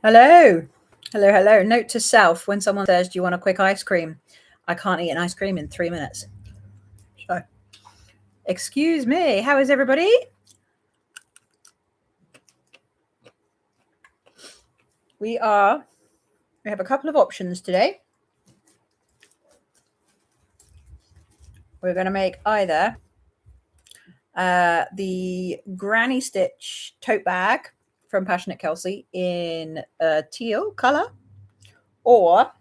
Hello. Hello, hello. Note to self, when someone says, do you want a quick ice cream? I can't eat an ice cream in 3 minutes. So, excuse me. How is everybody? We have a couple of options today. We're going to make either the Granny Stitch tote bag from Passionate Kelsey in a teal color, or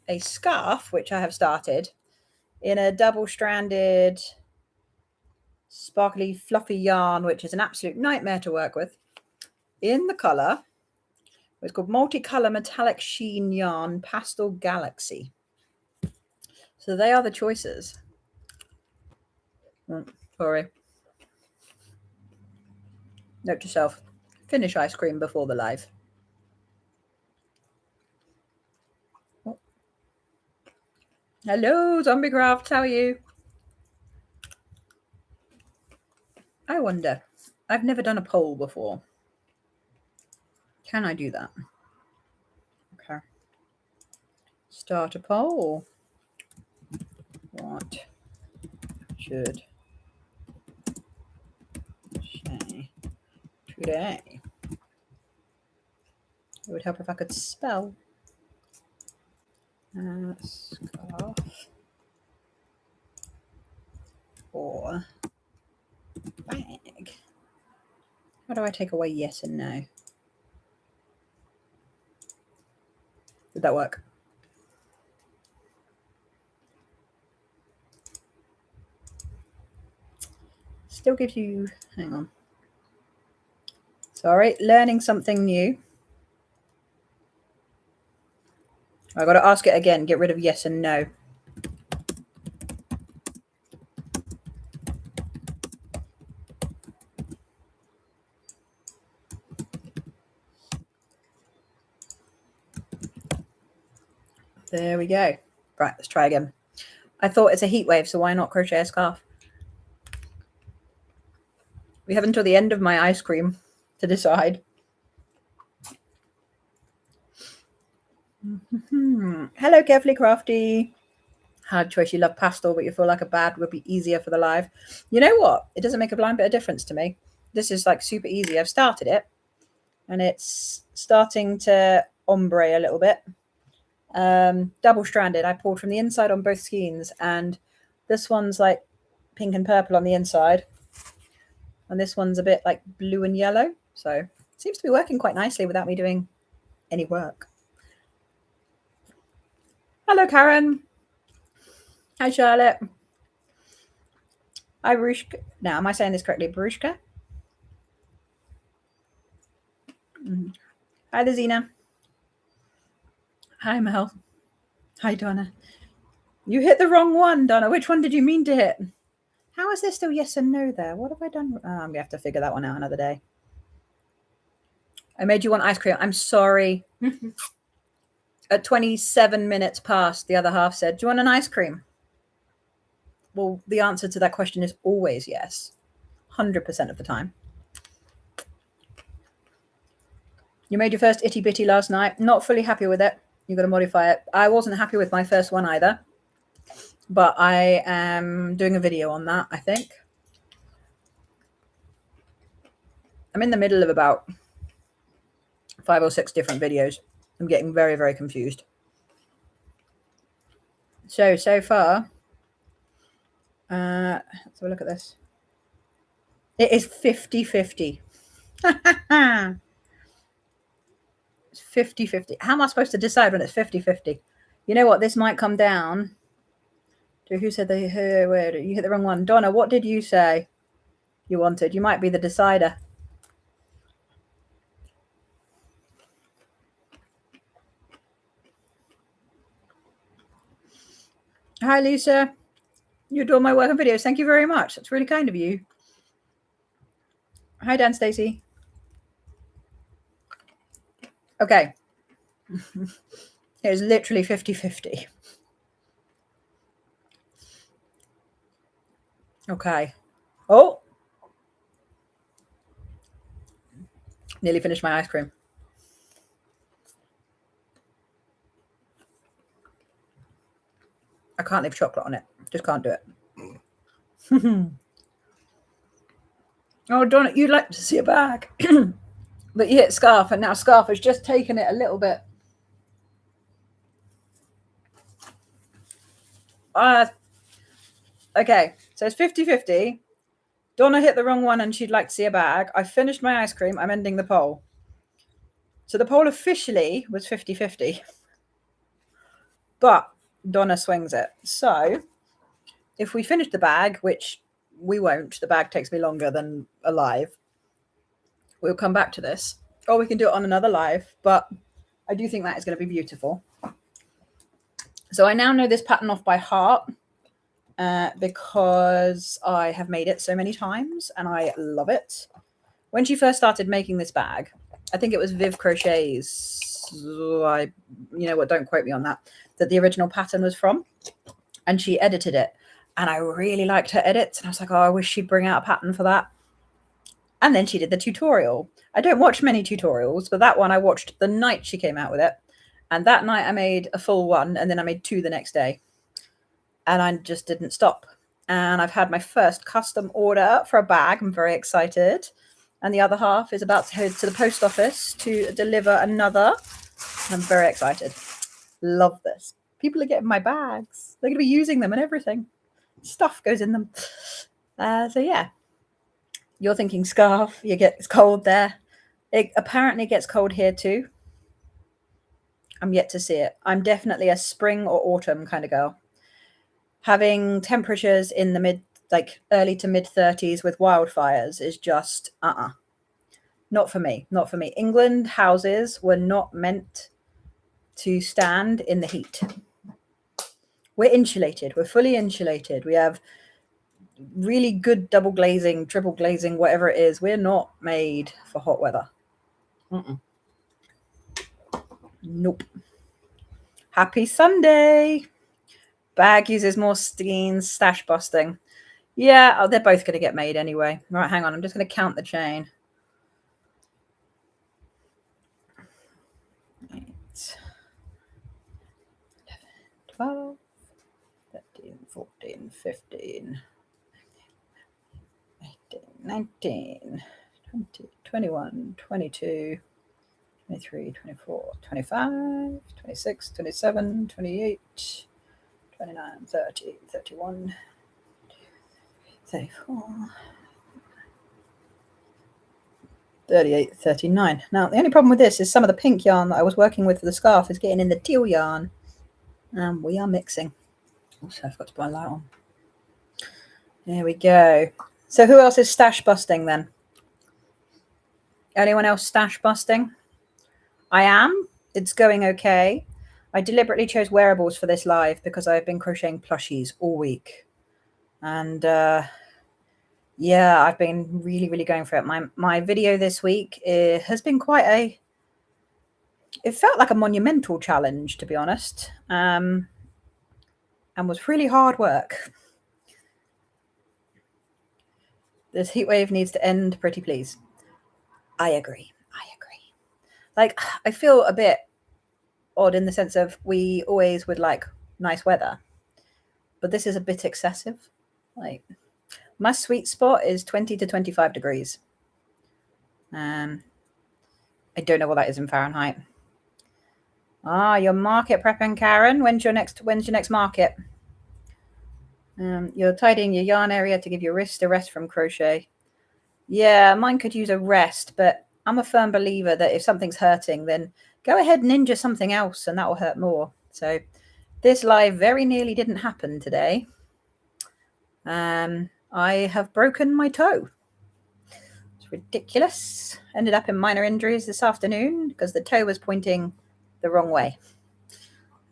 a scarf, which I have started, in a double-stranded sparkly fluffy yarn, which is an absolute nightmare to work with, in the color, it's called Multicolor Metallic Sheen Yarn Pastel Galaxy. So they are the choices. Sorry. Note to self, finish ice cream before the live. Oh. Hello, Zombie Craft, how are you? I wonder, I've never done a poll before. Can I do that? Okay. Start a poll. What should say today? It would help if I could spell. Scarf or bag. How do I take away yes and no? Did that work? Still gives you, hang on. Sorry, learning something new. I've got to ask it again, get rid of yes and no. There we go. Right, let's try again. I thought it's a heat wave, so why not crochet a scarf? We have until the end of my ice cream to decide. Hello, Carefully Crafty. Hard choice. You love pastel, but you feel like a bag would be easier for the live. You know what? It doesn't make a blind bit of difference to me. This is like super easy. I've started it, and it's starting to ombre a little bit. Double-stranded. I pulled from the inside on both skeins, and this one's like pink and purple on the inside, and this one's a bit like blue and yellow. So it seems to be working quite nicely without me doing any work. Hello, Karen. Hi, Charlotte. Hi, Barushka. Now, am I saying this correctly? Barushka? Hi, the Zena. Hi, Mel. Hi, Donna. You hit the wrong one, Donna. Which one did you mean to hit? How is there still yes and no there? What have I done? Oh, I'm going to have to figure that one out another day. I made you want ice cream. I'm sorry. At 27 minutes past, the other half said, do you want an ice cream? Well, the answer to that question is always yes. 100% of the time. You made your first itty bitty last night. Not fully happy with it. You've got to modify it. I wasn't happy with my first one either. But I am doing a video on that, I think. I'm in the middle of about 5 or 6 different videos. I'm getting very, very confused. So far, let's have a look at this. It is 50-50. It's 50-50. How am I supposed to decide when it's 50-50? You know what? This might come down to who said you hit the wrong one. Donna, what did you say you wanted? You might be the decider. Hi, Lisa. You do all my work and videos. Thank you very much. That's really kind of you. Hi, Dan Stacy. Okay. It was literally 50-50. Okay. Oh. Nearly finished my ice cream. I can't leave chocolate on it. Just can't do it. Oh, Donna, you'd like to see a bag. But you hit Scarf, and now Scarf has just taken it a little bit. Okay, so it's 50-50. Donna hit the wrong one and she'd like to see a bag. I finished my ice cream. I'm ending the poll. So the poll officially was 50-50. But Donna swings it. So if we finish the bag, which we won't, the bag takes me longer than a live, we'll come back to this. Or we can do it on another live. But I do think that is going to be beautiful. So I now know this pattern off by heart. Because I have made it so many times and I love it. When she first started making this bag, I think it was Viv Crochet's, don't quote me on that the original pattern was from, and she edited it, and I really liked her edits, and I was like, oh, I wish she'd bring out a pattern for that. And then she did the tutorial. I don't watch many tutorials, but that one I watched the night she came out with it, and that night I made a full one, and then I made 2 the next day. And I just didn't stop. And I've had my first custom order for a bag. I'm very excited. And the other half is about to head to the post office to deliver another. I'm very excited. Love this. People are getting my bags. They're going to be using them and everything. Stuff goes in them. So yeah. You're thinking Scarf. It's cold there. It apparently gets cold here too. I'm yet to see it. I'm definitely a spring or autumn kind of girl. Having temperatures in the early to mid 30s with wildfires is just not for me. Not for me. England houses were not meant to stand in the heat. We're insulated. We're fully insulated. We have really good double glazing, triple glazing, whatever it is. We're not made for hot weather. Nope. Happy Sunday. Bag uses more skeins, stash busting. Yeah, they're both going to get made anyway. Right, hang on. I'm just going to count the chain. 8, 11, 12, 13, 14, 15, 18, 19, 20, 21, 22, 23, 24, 25, 26, 27, 28, 29, 30, 31, 34, 38, 39. Now, the only problem with this is some of the pink yarn that I was working with for the scarf is getting in the teal yarn. We are mixing. Also, I forgot to put my light on. There we go. So who else is stash busting then? Anyone else stash busting? I am. It's going okay. I deliberately chose wearables for this live because I've been crocheting plushies all week. And yeah, I've been really, really going for it. My video this week has been it felt like a monumental challenge, to be honest, and was really hard work. This heat wave needs to end, pretty please. I agree. Like, I feel a bit odd in the sense of we always would like nice weather, but this is a bit excessive. Like, my sweet spot is 20 to 25 degrees. I don't know what that is in Fahrenheit. You're market prepping, Karen. When's your next market? You're tidying your yarn area to give your wrist a rest from crochet. Yeah, mine could use a rest, but I'm a firm believer that if something's hurting, then go ahead and ninja something else and that will hurt more. So this live very nearly didn't happen today. I have broken my toe. It's ridiculous. Ended up in minor injuries this afternoon because the toe was pointing the wrong way.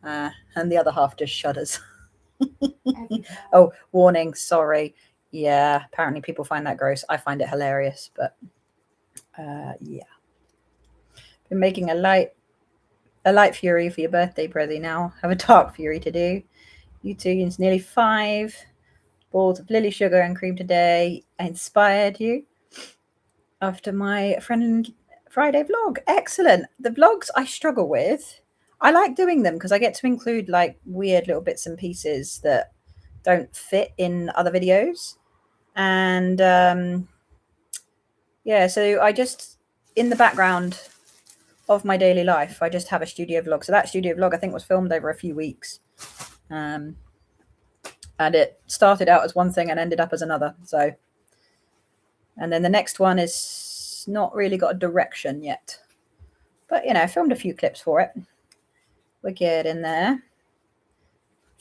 And the other half just shudders. Oh, warning, sorry. Yeah, apparently people find that gross. I find it hilarious, but yeah. Been making a light fury for your birthday, Brothy. Now have a dark fury to do. You two, it's nearly 5 balls of lily sugar and cream today. I inspired you after my friend Friday vlog. Excellent. The vlogs I struggle with. I like doing them because I get to include like weird little bits and pieces that don't fit in other videos. And yeah, so I just, in the background of my daily life, I just have a studio vlog. So that studio vlog I think was filmed over a few weeks. And it started out as one thing and ended up as another. So, and then the next one is not really got a direction yet. But, you know, I filmed a few clips for it. We're getting there.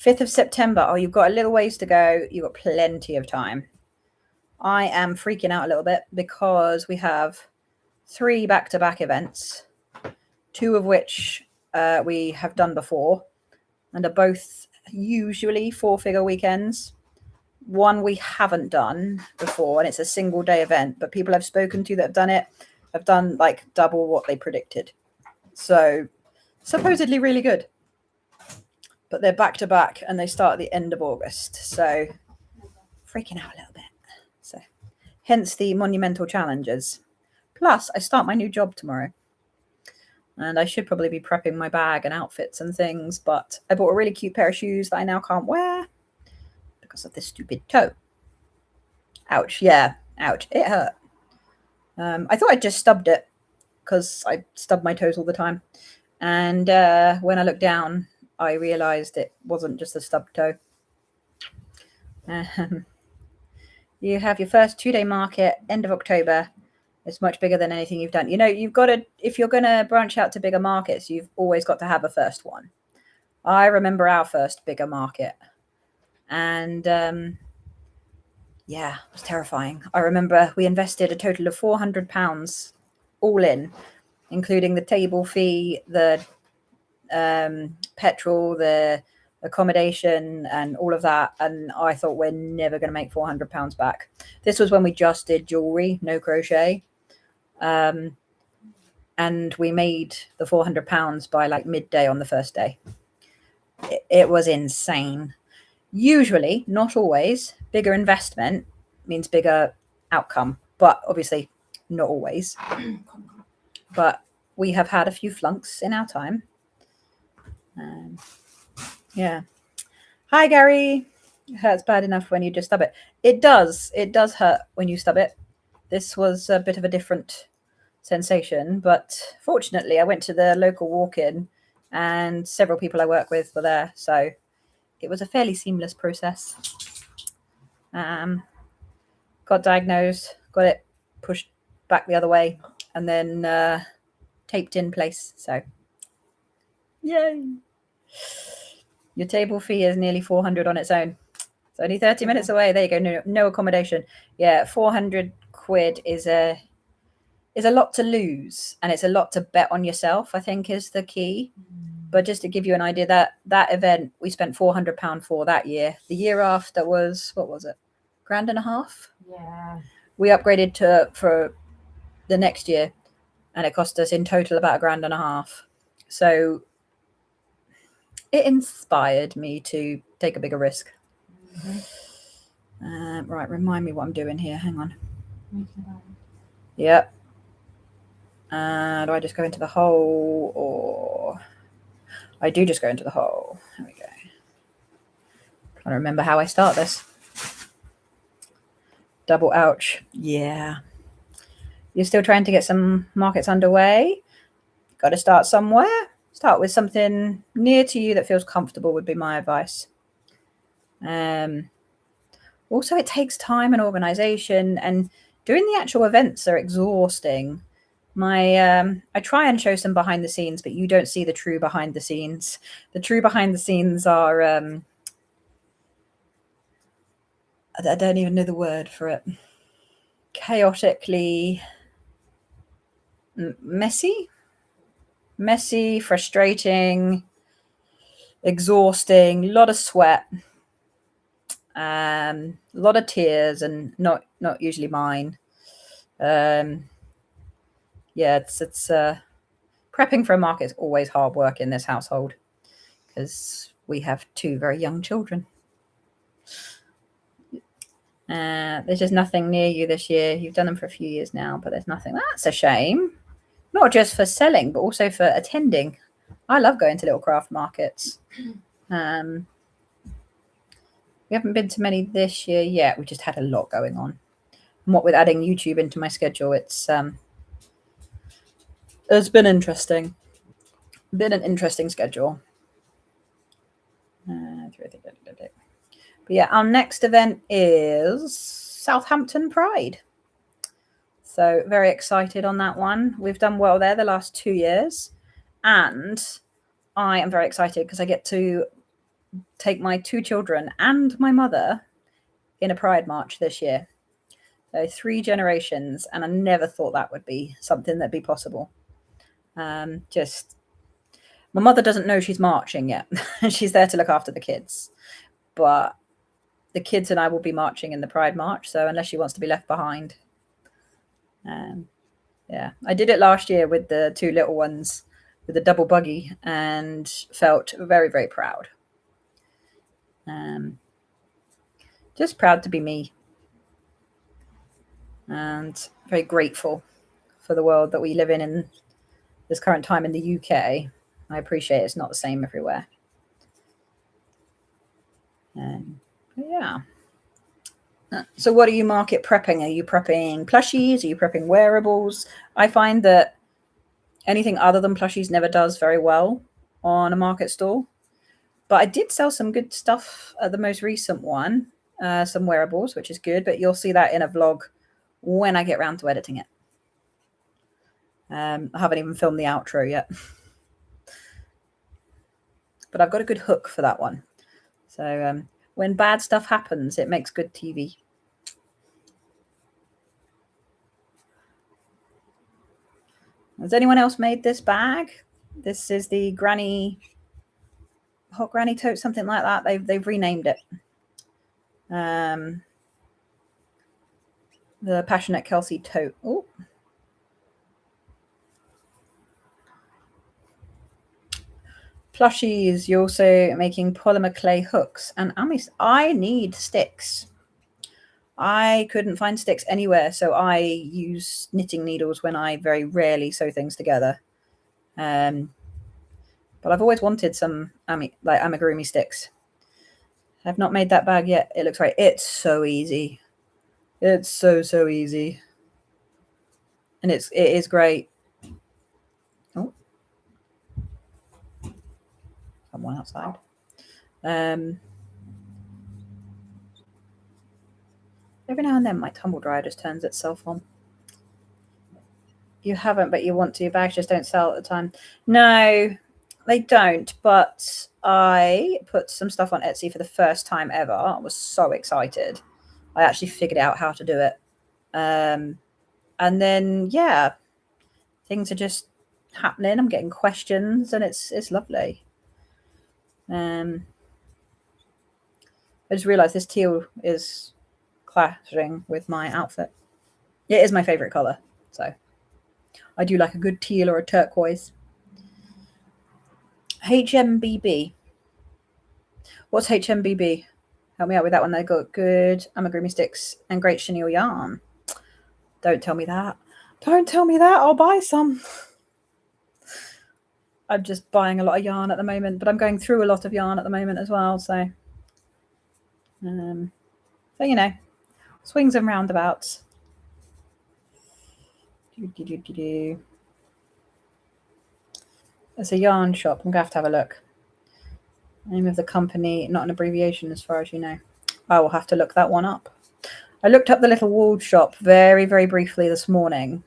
5th of September. Oh, you've got a little ways to go. You've got plenty of time. I am freaking out a little bit because we have 3 back-to-back events, 2 of which we have done before and are both usually 4-figure weekends. One we haven't done before, and it's a single day event, but people I've spoken to that have done it have done like double what they predicted. So supposedly really good. But they're back to back and they start at the end of August. So freaking out a little bit. So hence the monumental challenges. Plus I start my new job tomorrow. And I should probably be prepping my bag and outfits and things, but I bought a really cute pair of shoes that I now can't wear because of this stupid toe. Ouch. Yeah. Ouch. It hurt. I thought I'd just stubbed it because I stub my toes all the time. And when I looked down, I realized it wasn't just a stubbed toe. You have your first 2-day market, end of October. It's much bigger than anything you've done. You know, you've got to, if you're going to branch out to bigger markets, you've always got to have a first one. I remember our first bigger market. And yeah, it was terrifying. I remember we invested a total of £400 all in, including the table fee, the petrol, the accommodation and all of that. And I thought we're never going to make £400 back. This was when we just did jewelry, no crochet. And we made the £400 by like midday on the first day. It was insane. Usually, not always, bigger investment means bigger outcome, but obviously not always. But we have had a few flunks in our time. Yeah. Hi, Gary. It hurts bad enough when you just stub it. It does. It does hurt when you stub it. This was a bit of a different sensation, but fortunately I went to the local walk-in and several people I work with were there. So it was a fairly seamless process. Got diagnosed, got it pushed back the other way and then taped in place. So yay. Your table fee is nearly 400 on its own. It's only 30 minutes away. There you go. No accommodation. Yeah, 400 quid is a lot to lose, and it's a lot to bet on yourself, I think is the key. But just to give you an idea, that event we spent £400 for that year. The year after was, what was it? £1,500? Yeah. We upgraded for the next year, and it cost us in total about £1,500. So it inspired me to take a bigger risk. Right, remind me what I'm doing here. Hang on. Yep. Do I just go into the hole, or I do just go into the hole? There we go. Trying to remember how I start this. Double ouch. Yeah. You're still trying to get some markets underway. Got to start somewhere. Start with something near to you that feels comfortable would be my advice. Also, it takes time and organization, and doing the actual events are exhausting. I try and show some behind the scenes, but you don't see the true behind the scenes. The true behind the scenes are, I don't even know the word for it. Chaotically messy, frustrating, exhausting, a lot of sweat, a lot of tears, and not usually mine. Yeah, it's prepping for a market is always hard work in this household because we have 2 very young children. There's just nothing near you this year. You've done them for a few years now, but there's nothing. That's a shame. Not just for selling, but also for attending. I love going to little craft markets. We haven't been to many this year yet. We just had a lot going on. And what with adding YouTube into my schedule, it's been interesting. Been an interesting schedule. But yeah, our next event is Southampton Pride. So very excited on that one. We've done well there the last 2 years. And I am very excited because I get to take my 2 children and my mother in a Pride March this year. So 3 generations. And I never thought that would be something that'd be possible. Just my mother doesn't know she's marching yet. She's there to look after the kids. But the kids and I will be marching in the Pride March. So unless she wants to be left behind. Yeah, I did it last year with the 2 little ones with a double buggy and felt very, very proud. Just proud to be me. And very grateful for the world that we live in this current time in the UK. I appreciate it's not the same everywhere. Yeah. So what are you market prepping? Are you prepping plushies? Are you prepping wearables? I find that anything other than plushies never does very well on a market stall. But I did sell some good stuff at the most recent one, some wearables, which is good. But you'll see that in a vlog when I get around to editing it. I haven't even filmed the outro yet. But I've got a good hook for that one. So when bad stuff happens, it makes good TV. Has anyone else made this bag? This is the Hot Granny Tote, something like that. They've renamed it. The Passionate Kelsey Tote. Oh. Plushies, you're also making polymer clay hooks. And I need sticks. I couldn't find sticks anywhere, so I use knitting needles when I very rarely sew things together. But I've always wanted some amigurumi sticks. I've not made that bag yet. It looks right. It's so easy. It's so easy. And it is great. Oh. Someone outside. Every now and then my tumble dryer just turns itself on. You haven't, but you want to. Your bags just don't sell at the time. No, they don't. But I put some stuff on Etsy for the first time ever. I was so excited. I actually figured out how to do it. And then, yeah, things are just happening. I'm getting questions and it's lovely. I just realized this teal is clashing with my outfit. It is my favorite color. So I do like a good teal or a turquoise. HMBB. What's HMBB? Help me out with that one. They got good amigurumi sticks and great chenille yarn. Don't tell me that. Don't tell me that. I'll buy some. I'm just buying a lot of yarn at the moment, but I'm going through a lot of yarn at the moment as well. So you know, swings and roundabouts. It's a yarn shop. I'm going to have a look. Name of the company, not an abbreviation as far as you know. I will have to look that one up. I looked up the little wool shop very, very briefly this morning.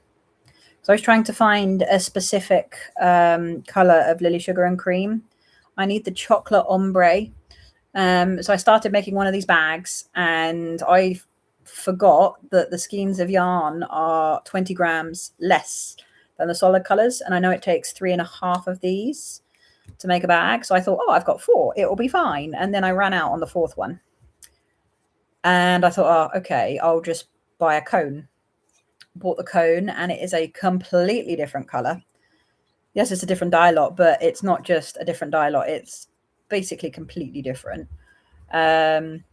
So I was trying to find a specific colour of Lily Sugar and Cream. I need the chocolate ombre. So I started making one of these bags and I forgot that the skeins of yarn are 20 grams less than the solid colours. And I know it takes 3.5 of these to make a bag. So I thought, oh, I've got 4. It will be fine. And then I ran out on the 4th one. And I thought, oh, okay, I'll just buy a cone. Bought the cone and it is a completely different colour. Yes, it's a different dye lot, but it's not just a different dye lot. It's basically completely different. And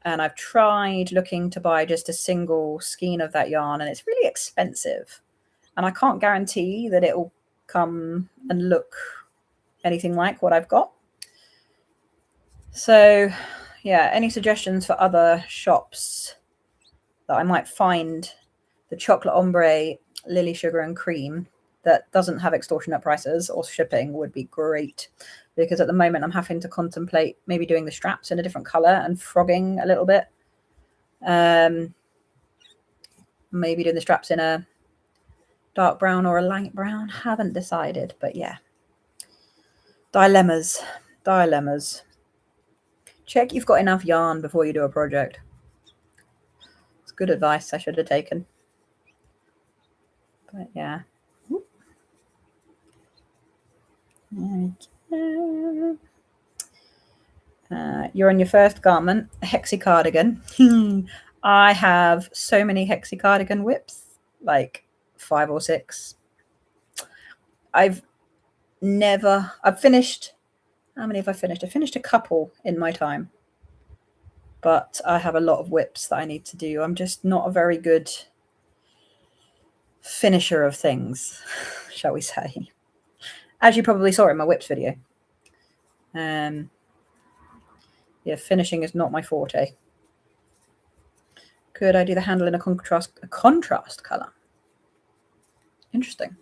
I've tried looking to buy just a single skein of that yarn and it's really expensive. And I can't guarantee that it will come and look anything like what I've got. So yeah, any suggestions for other shops that I might find the chocolate ombre, lily sugar and cream that doesn't have extortionate prices or shipping would be great, because at the moment I'm having to contemplate maybe doing the straps in a different color and frogging a little bit. Maybe doing the straps in a dark brown or a light brown. Haven't decided, but yeah. Dilemmas. Check you've got enough yarn before you do a project. It's good advice I should have taken. But yeah. You're on your first garment, a hexie cardigan. I have so many hexie cardigan whips, like 5 or 6. I've finished, how many have I finished? I finished a couple in my time, but I have a lot of whips that I need to do. I'm just not a very good finisher of things, shall we say, as you probably saw in my whips video. Yeah, finishing is not my forte. Could I do the handle in a contrast color? Interesting.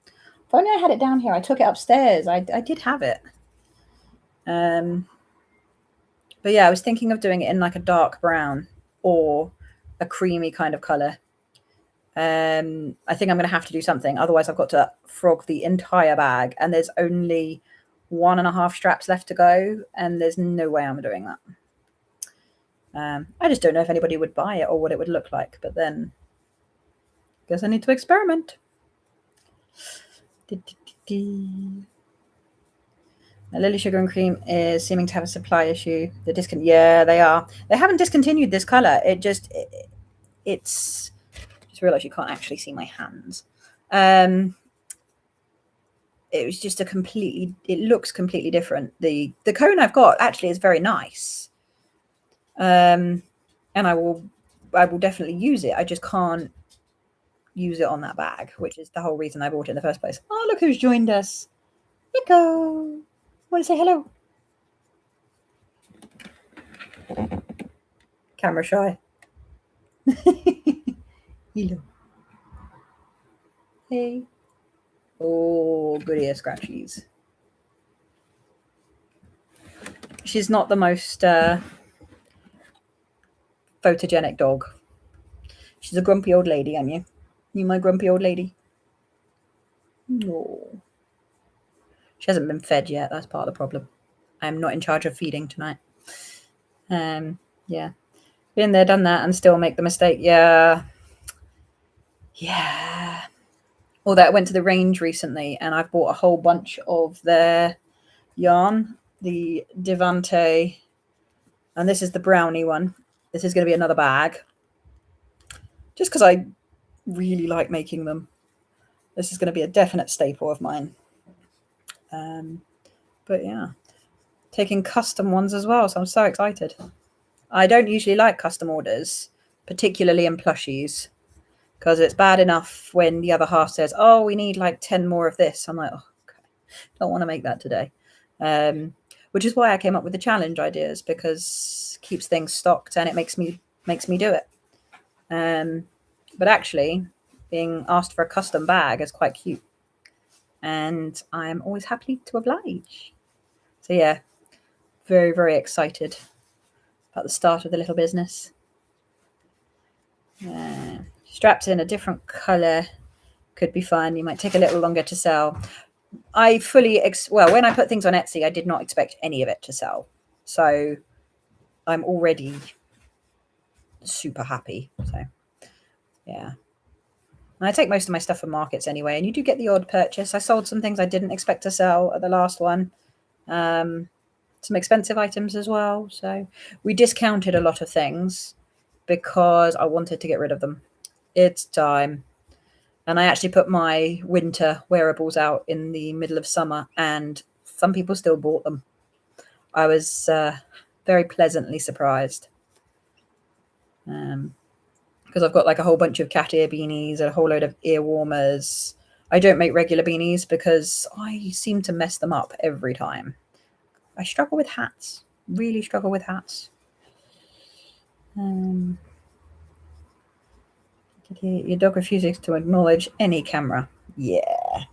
If only I had it down here. I took it upstairs. I did have it. But yeah, I was thinking of doing it in like a dark brown or a creamy kind of color. I think I'm going to have to do something. Otherwise, I've got to frog the entire bag, and there's only 1.5 straps left to go, and there's no way I'm doing that. I just don't know if anybody would buy it or what it would look like, but then I guess I need to experiment. The Lily Sugar and Cream is seeming to have a supply issue. Yeah, they are. They haven't discontinued this color. It's just realized you can't actually see my hands. It was just it looks completely different. The cone I've got actually is very nice. And I will definitely use it. I just can't use it on that bag, which is the whole reason I bought it in the first place. Oh, look who's joined us. Nico. Want to say hello? Camera shy. Hello. Hey. Oh, good ear scratchies. She's not the most photogenic dog. She's a grumpy old lady, aren't you? You my grumpy old lady? No. She hasn't been fed yet. That's part of the problem. I'm not in charge of feeding tonight. Yeah. Been there, done that, and still make the mistake. Yeah. Although I went to the range recently, and I've bought a whole bunch of their yarn, the Devante, and this is the brownie one. This is going to be another bag, just because I really like making them. This is going to be a definite staple of mine. But yeah, taking custom ones as well, so I'm so excited. I don't usually like custom orders, particularly in plushies, because it's bad enough when the other half says, oh, we need like 10 more of this. I'm like, oh, okay, don't want to make that today. Which is why I came up with the challenge ideas, because it keeps things stocked and it makes me do it. But actually, being asked for a custom bag is quite cute, and I'm always happy to oblige. So yeah, very, very excited about the start of the little business. Straps in a different color could be fun. You might take a little longer to sell. I fully when I put things on Etsy, I did not expect any of it to sell, so I'm already super happy. So yeah, and I take most of my stuff from markets anyway, and you do get the odd purchase. I sold some things I didn't expect to sell at the last one, some expensive items as well. So we discounted a lot of things because I wanted to get rid of them. It's time. And I actually put my winter wearables out in the middle of summer, and some people still bought them. I was very pleasantly surprised, because I've got like a whole bunch of cat ear beanies, a whole load of ear warmers, I don't make regular beanies because I seem to mess them up every time. I struggle with hats. Really struggle with hats. Your dog refuses to acknowledge any camera. Yeah.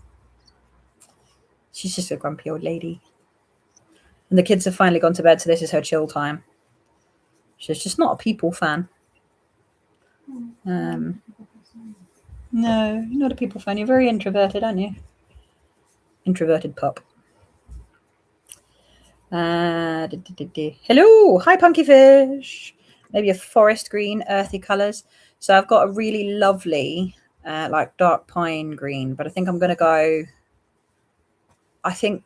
She's just a grumpy old lady. And the kids have finally gone to bed, so this is her chill time. She's just not a people fan. No, you're not a people fan. You're very introverted, aren't you? Introverted pup. Hello. Hi, Punky Fish. Maybe a forest green, earthy colours. So I've got a really lovely, like dark pine green, but I think I'm going to go... I think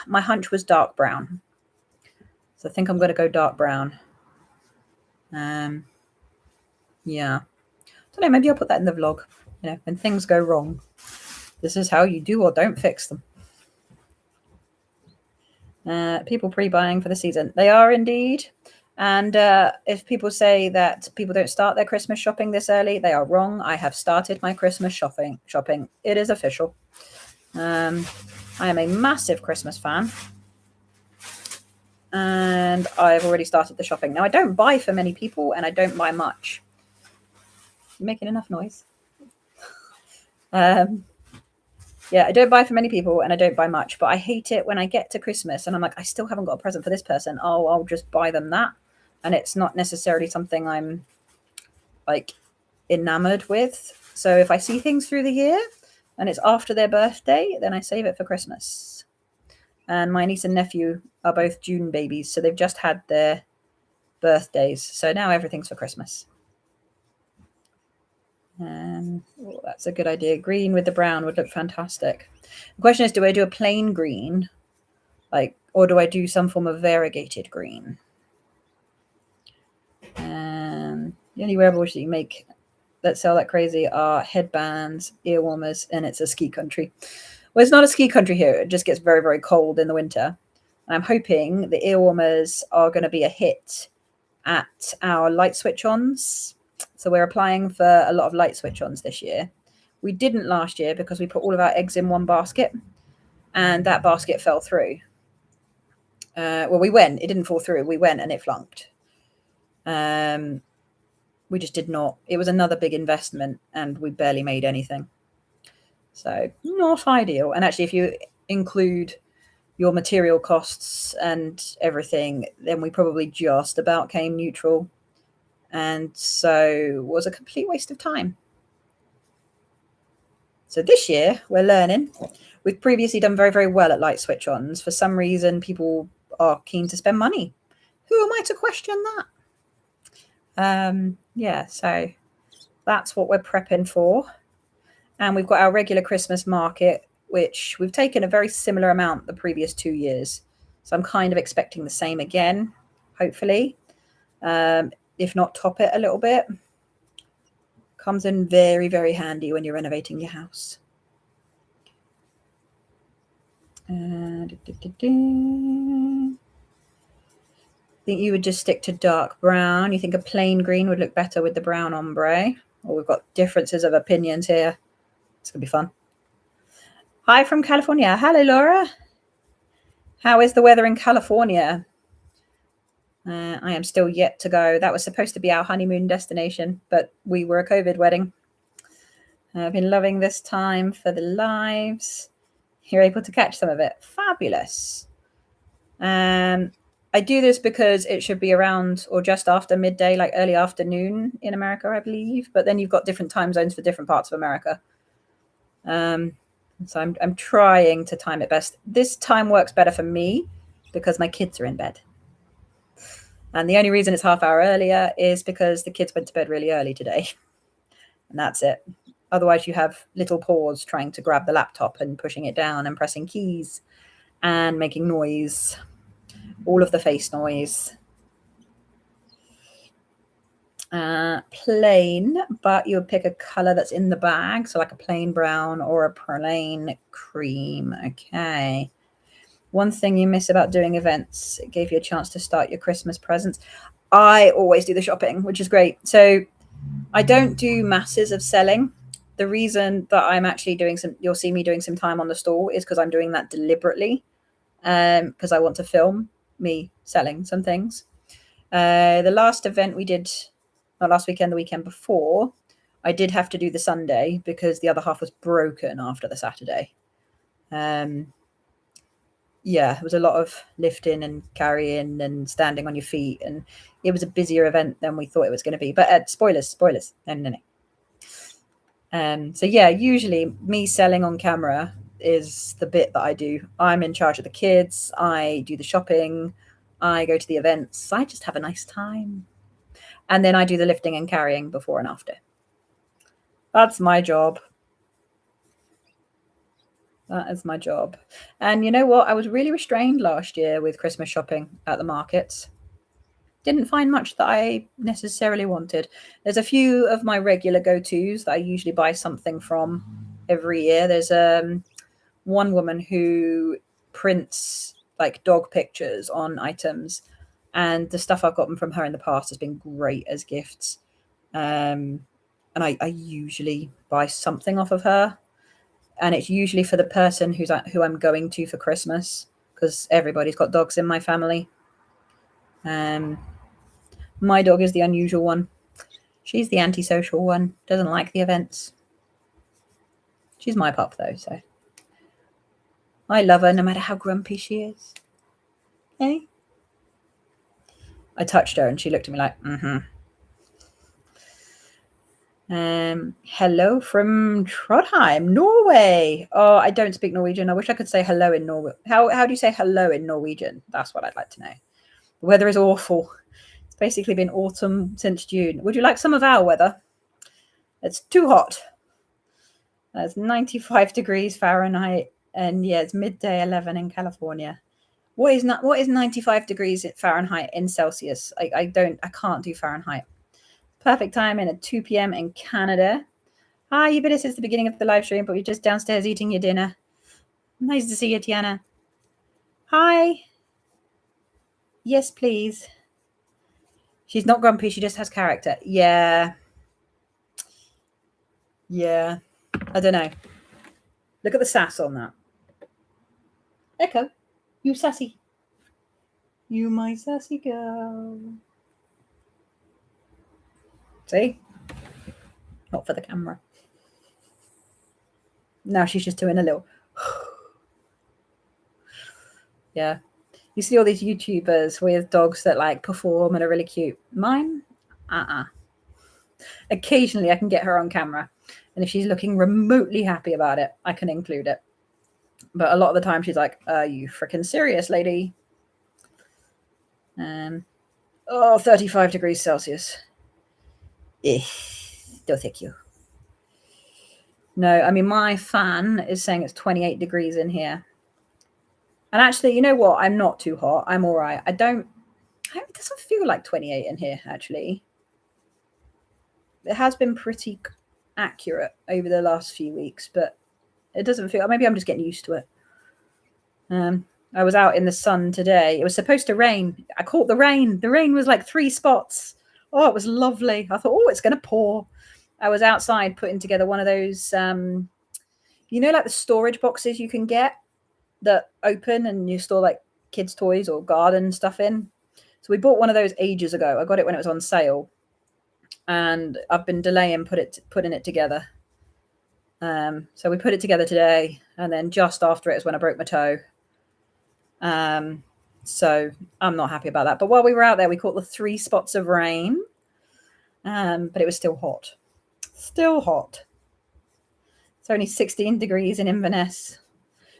my hunch was dark brown. So I think I'm going to go dark brown. Yeah. I don't know, maybe I'll put that in the vlog. You know, when things go wrong, this is how you do or don't fix them. People pre-buying for the season. They are indeed. And if people say that people don't start their Christmas shopping this early, they are wrong. I have started my Christmas shopping. It is official. I am a massive Christmas fan. And I've already started the shopping. Now, I don't buy for many people and I don't buy much. You making enough noise? Yeah, I don't buy for many people and I don't buy much, but I hate it when I get to Christmas and I'm like, I still haven't got a present for this person. Oh, I'll just buy them that. And it's not necessarily something I'm like enamored with. So if I see things through the year and it's after their birthday, then I save it for Christmas. And my niece and nephew are both June babies, so they've just had their birthdays. So now everything's for Christmas. Oh, that's a good idea. Green with the brown would look fantastic. The question is, do I do a plain green, or do I do some form of variegated green? The only wearables that you make that sell like crazy are headbands, ear warmers, and it's a ski country. Well, it's not a ski country here. It just gets very, very cold in the winter. I'm hoping the ear warmers are going to be a hit at our light switch-ons. So we're applying for a lot of light switch-ons this year. We didn't last year because we put all of our eggs in one basket and that basket fell through. Well, we went. It didn't fall through. We went and it flunked. We just did not. It was another big investment and we barely made anything. So not ideal. And actually, if you include your material costs and everything, then we probably just about came neutral. And so it was a complete waste of time. So this year we're learning. We've previously done very, very well at light switch-ons. For some reason, people are keen to spend money. Who am I to question that? Yeah, so that's what we're prepping for. And we've got our regular Christmas market, which we've taken a very similar amount the previous 2 years. So I'm kind of expecting the same again, hopefully. If not top it a little bit. Comes in very, very handy when you're renovating your house. Think you would just stick to dark brown. You think a plain green would look better with the brown ombre? Or we've got differences of opinions here. It's going to be fun. Hi from California. Hello, Laura. How is the weather in California? I am still yet to go. That was supposed to be our honeymoon destination, but we were a COVID wedding. I've been loving this time for the lives. You're able to catch some of it. Fabulous. I do this because it should be around or just after midday, like early afternoon in America, I believe. But then you've got different time zones for different parts of America. So I'm trying to time it best. This time works better for me because my kids are in bed. And the only reason it's half hour earlier is because the kids went to bed really early today. And that's it. Otherwise, you have little paws trying to grab the laptop and pushing it down and pressing keys and making noise. All of the face noise. Plain, but you would pick a color that's in the bag. So like a plain brown or a plain cream. Okay. One thing you miss about doing events, it gave you a chance to start your Christmas presents. I always do the shopping, which is great. So I don't do masses of selling. the reason that I'm actually doing you'll see me doing some time on the stall is because I'm doing that deliberately, because I want to film me selling some things. The last event we did, not last weekend, the weekend before, I did have to do the Sunday because the other half was broken after the Saturday. Yeah, it was a lot of lifting and carrying and standing on your feet, and it was a busier event than we thought it was going to be. But spoilers. No. So yeah, usually me selling on camera is the bit that I do. I'm in charge of the kids. I do the shopping. I go to the events. I just have a nice time. And then I do the lifting and carrying before and after. That's my job. That is my job. And you know what? I was really restrained last year with Christmas shopping at the markets. Didn't find much that I necessarily wanted. There's a few of my regular go-tos that I usually buy something from every year. There's one woman who prints like dog pictures on items, and the stuff I've gotten from her in the past has been great as gifts. And I usually buy something off of her, and it's usually for the person who I'm going to for Christmas, because everybody's got dogs in my family. My dog is the unusual one. She's the antisocial one. Doesn't like the events. She's my pup though, so I love her no matter how grumpy she is. Hey? I touched her and she looked at me like, hello from Trondheim, Norway. Oh, I don't speak Norwegian. I wish I could say hello in Norway. How do you say hello in Norwegian? That's what I'd like to know. The weather is awful. It's basically been autumn since June. Would you like some of our weather? It's too hot. It's 95 degrees Fahrenheit, and yeah, it's midday 11 in California. What is 95 degrees Fahrenheit in Celsius? I can't do Fahrenheit. Perfect timing at 2 p.m. in Canada. Hi, you've been here since the beginning of the live stream, but you're just downstairs eating your dinner. Nice to see you, Tiana. Hi. Yes, please. She's not grumpy. She just has character. Yeah. Yeah. I don't know. Look at the sass on that. Echo, you sassy. You my sassy girl. See? Not for the camera. Now she's just doing a little. Yeah. You see all these YouTubers with dogs that like perform and are really cute. Mine? Occasionally I can get her on camera, and if she's looking remotely happy about it, I can include it. But a lot of the time she's like, are you freaking serious, lady? 35 degrees Celsius. No, thank you. No, I mean, my fan is saying it's 28 degrees in here. And actually, you know what? I'm not too hot. I'm all right. It doesn't feel like 28 in here, actually. It has been pretty accurate over the last few weeks, but it doesn't feel, maybe I'm just getting used to it. I was out in the sun today. It was supposed to rain. I caught the rain. The rain was like 3 spots. Oh, it was lovely. I thought, oh, it's going to pour. I was outside putting together one of those, you know, like the storage boxes you can get that open and you store like kids' toys or garden stuff in. So we bought one of those ages ago. I got it when it was on sale, and I've been delaying putting it together. So we put it together today, and then just after it is when I broke my toe. So I'm not happy about that. But while we were out there, we caught the 3 spots of rain, but it was still hot. Still hot. It's only 16 degrees in Inverness.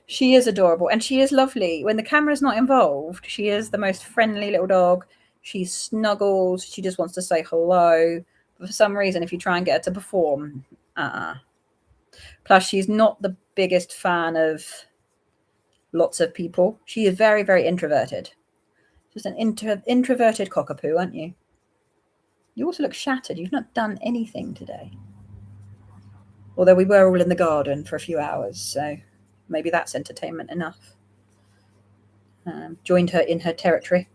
She is adorable, and she is lovely. When the camera's not involved, she is the most friendly little dog. She snuggles. She just wants to say hello. But for some reason, if you try and get her to perform, Plus, she's not the biggest fan of lots of people. She is very, very introverted. Just an introverted cockapoo, aren't you? You also look shattered. You've not done anything today. Although we were all in the garden for a few hours, so maybe that's entertainment enough. Joined her in her territory.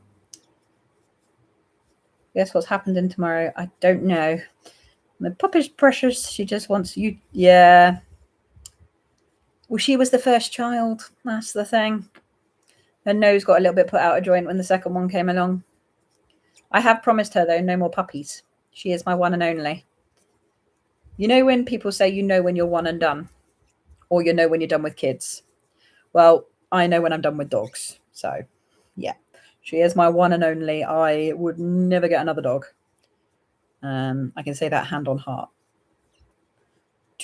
Guess what's happened in tomorrow? I don't know. The puppy's precious. She just wants you. Yeah. Well, she was the first child. That's the thing. Her nose got a little bit put out of joint when the second one came along. I have promised her, though, no more puppies. She is my one and only. You know when people say you know when you're one and done? Or you know when you're done with kids? Well, I know when I'm done with dogs. So, yeah. She is my one and only. I would never get another dog. I can say that hand on heart.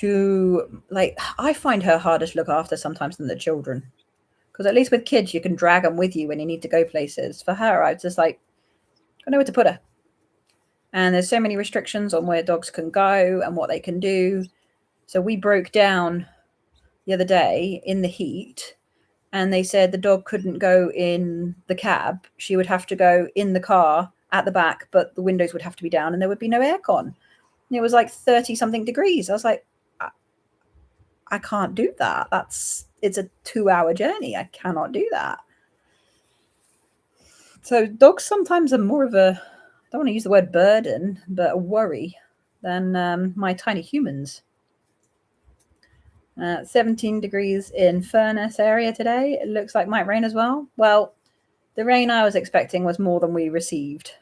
I find her harder to look after sometimes than the children. Because at least with kids, you can drag them with you when you need to go places. For her, I was just like, I don't know where to put her. And there's so many restrictions on where dogs can go and what they can do. So we broke down the other day in the heat, and they said the dog couldn't go in the cab. She would have to go in the car at the back, but the windows would have to be down and there would be no aircon. And it was like 30 something degrees. I was like, I can't do that. It's a 2-hour journey. I cannot do that. So dogs sometimes are more of a, I don't want to use the word burden, but a worry than my tiny humans. 17 degrees in Furness area today. It looks like might rain as well. Well, the rain I was expecting was more than we received.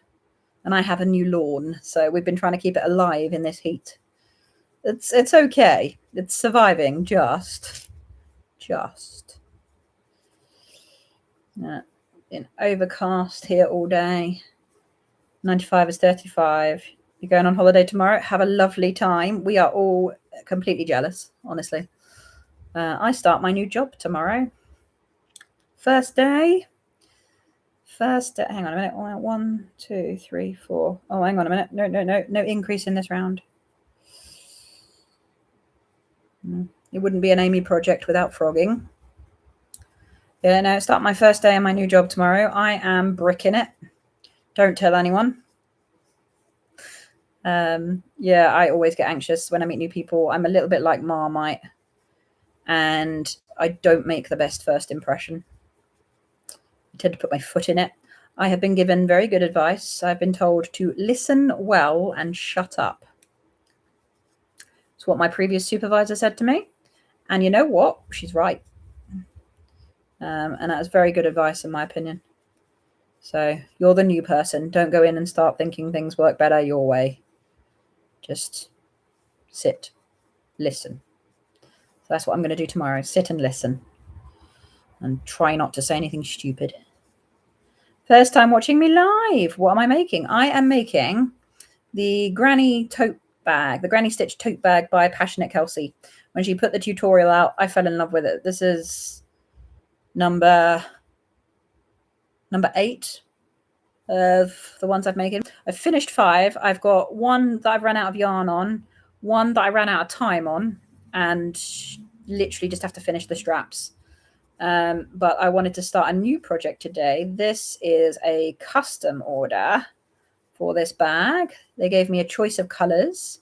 And I have a new lawn, so we've been trying to keep it alive in this heat. It's okay. It's surviving, just. In overcast here all day. 95 is 35. You're going on holiday tomorrow. Have a lovely time. We are all completely jealous, honestly. I start my new job tomorrow. First day. Hang on a minute. 1, 2, 3, 4. Oh, hang on a minute. No increase in this round. It wouldn't be an Amy project without frogging. Yeah, no, start my first day in my new job tomorrow. I am bricking it. Don't tell anyone. Yeah, I always get anxious when I meet new people. I'm a little bit like Marmite, and I don't make the best first impression. I tend to put my foot in it. I have been given very good advice. I've been told to listen well and shut up. It's what my previous supervisor said to me. And you know what? She's right. And that was very good advice in my opinion. So you're the new person. Don't go in and start thinking things work better your way. Just sit, listen. So that's what I'm going to do tomorrow. Sit and listen. And try not to say anything stupid. First time watching me live. What am I making? I am making the granny tote bag, the granny stitch tote bag by Passionate Kelsey. When she put the tutorial out, I fell in love with it. This is number 8 of the ones I've made. I've finished 5. I've got 1 that I've run out of yarn on, 1 that I ran out of time on, and literally just have to finish the straps. But I wanted to start a new project today. This is a custom order for this bag. They gave me a choice of colors.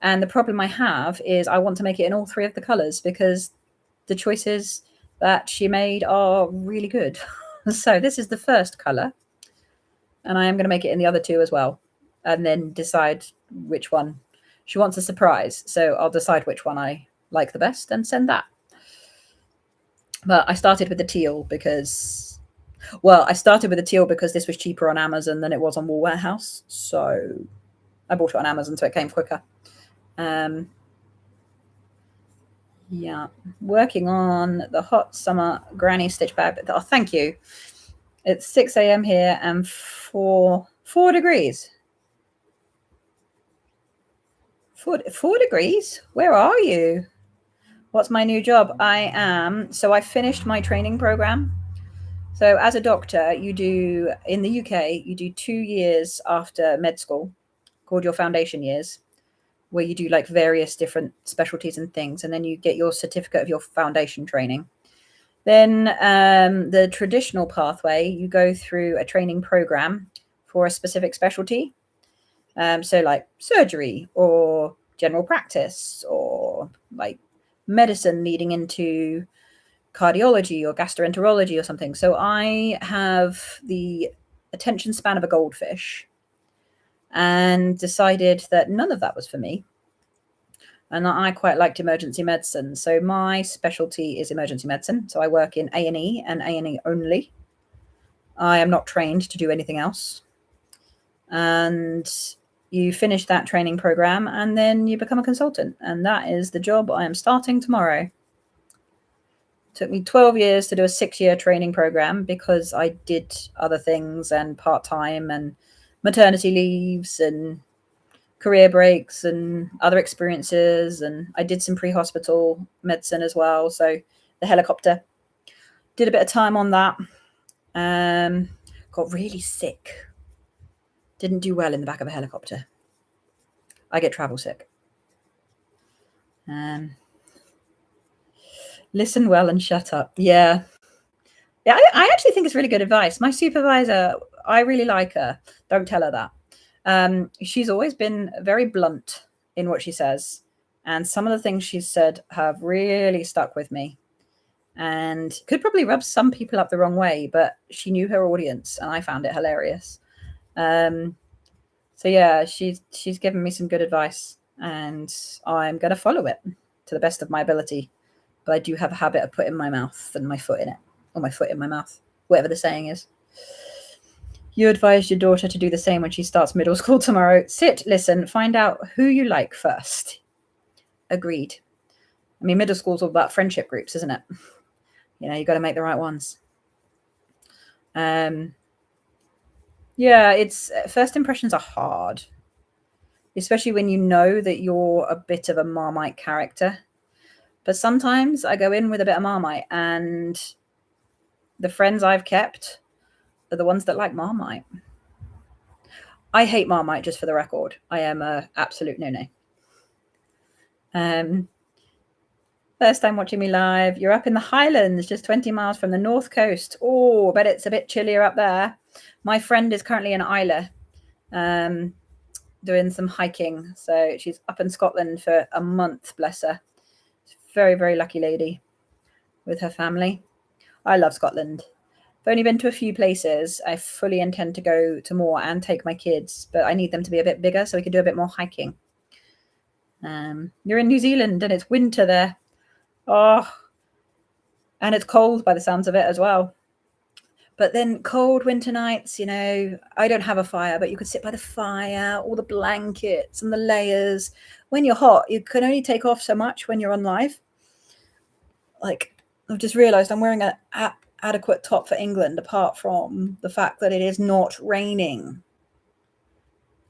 And the problem I have is I want to make it in all 3 of the colors because the choices that she made are really good. So this is the first color. And I am going to make it in the other 2 as well. And then decide which one. She wants a surprise. So I'll decide which one I like the best and send that. But I started with the teal because, well, this was cheaper on Amazon than it was on Wool Warehouse. So I bought it on Amazon, so it came quicker. Yeah, working on the hot summer granny stitch bag. Oh, thank you. It's 6 a.m. here and 4 degrees. 4 degrees? Where are you? What's my new job? So I finished my training program. So as a doctor, you do, in the UK, you do 2 years after med school, called your foundation years, where you do like various different specialties and things. And then you get your certificate of your foundation training. Then the traditional pathway, you go through a training program for a specific specialty. So like surgery or general practice or like medicine leading into cardiology or gastroenterology or something. So I have the attention span of a goldfish. and decided that none of that was for me. And I quite liked emergency medicine. So my specialty is emergency medicine. So I work in A&E and A&E only. I am not trained to do anything else. And you finish that training program and then you become a consultant. And that is the job I am starting tomorrow. It took me 12 years to do a 6-year training program because I did other things and part-time and maternity leaves and career breaks and other experiences. And I did some pre-hospital medicine as well. So the helicopter, did a bit of time on that. Got really sick. Didn't do well in the back of a helicopter. I get travel sick. Listen well and shut up. Yeah. Yeah, I actually think it's really good advice. My supervisor, I really like her. Don't tell her that. She's always been very blunt in what she says. And some of the things she's said have really stuck with me. And could probably rub some people up the wrong way, but she knew her audience and I found it hilarious. So yeah, she's given me some good advice and I'm going to follow it to the best of my ability. But I do have a habit of putting my mouth and my foot in it, or my foot in my mouth, whatever the saying is. You advised your daughter to do the same when she starts middle school tomorrow. Sit, listen, find out who you like first. Agreed. I mean, middle school's all about friendship groups, isn't it? You know, you got to make the right ones. Yeah, it's first impressions are hard, especially when you know that you're a bit of a Marmite character. But sometimes I go in with a bit of Marmite, and the friends I've kept are the ones that like Marmite. I hate Marmite, just for the record. I am a absolute no-no. First time watching me live. You're up in the Highlands, just 20 miles from the north coast. Oh, I bet it's a bit chillier up there. My friend is currently in Islay, doing some hiking. So she's up in Scotland for a month, bless her. Very, very lucky lady with her family. I love Scotland. I've only been to a few places. I fully intend to go to more and take my kids, but I need them to be a bit bigger so we can do a bit more hiking. You're in New Zealand and it's winter there. Oh, and it's cold by the sounds of it as well. But then cold winter nights, you know, I don't have a fire, but you could sit by the fire, all the blankets and the layers. When you're hot, you can only take off so much when you're on live. Like, I've just realized I'm wearing an adequate top for England, apart from the fact that it is not raining.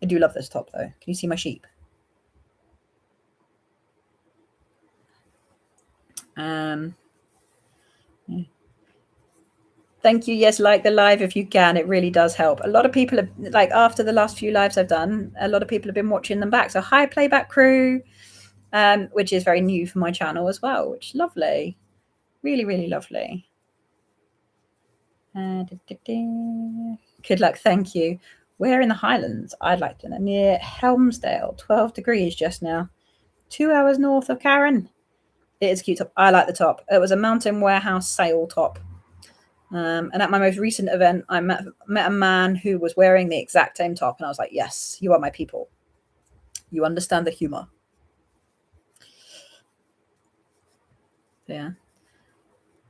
I do love this top though. Can you see my sheep? Yeah. Thank you. Yes, like the live if you can. It really does help. A lot of people have, like, after the last few lives I've done, a lot of people have been watching them back. So hi, playback crew, which is very new for my channel as well, which is lovely. Really, really lovely. Good luck. Thank you. We're in the Highlands. I'd like to know. Near Helmsdale, 12 degrees just now. 2 hours north of Karen. It is a cute top. I like the top. It was a Mountain Warehouse sale top. And at my most recent event, I met a man who was wearing the exact same top. And I was like, yes, you are my people. You understand the humor. Yeah.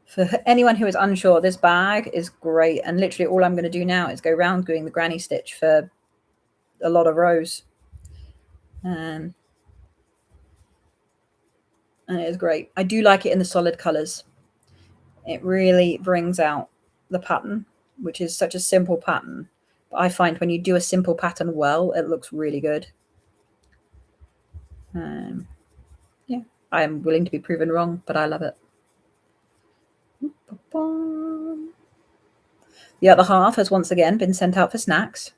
For anyone who is unsure, this bag is great. And literally all I'm going to do now is go round doing the granny stitch for a lot of rows. And it is great. I do like it in the solid colors. It really brings out the pattern, which is such a simple pattern. But I find when you do a simple pattern well, it looks really good. Yeah, I am willing to be proven wrong, but I love it. The other half has once again been sent out for snacks.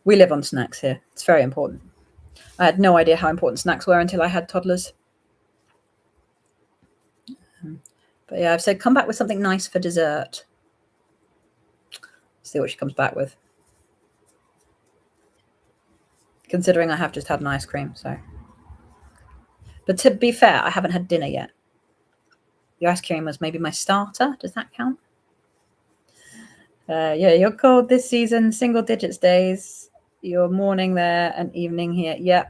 We live on snacks here. It's very important. I had no idea how important snacks were until I had toddlers. But yeah, I've said come back with something nice for dessert. See what she comes back with. Considering I have just had an ice cream, so. But to be fair, I haven't had dinner yet. The ice cream was maybe my starter. Does that count? Yeah, you're cold this season. Single digits days. your morning there and evening here. Yeah.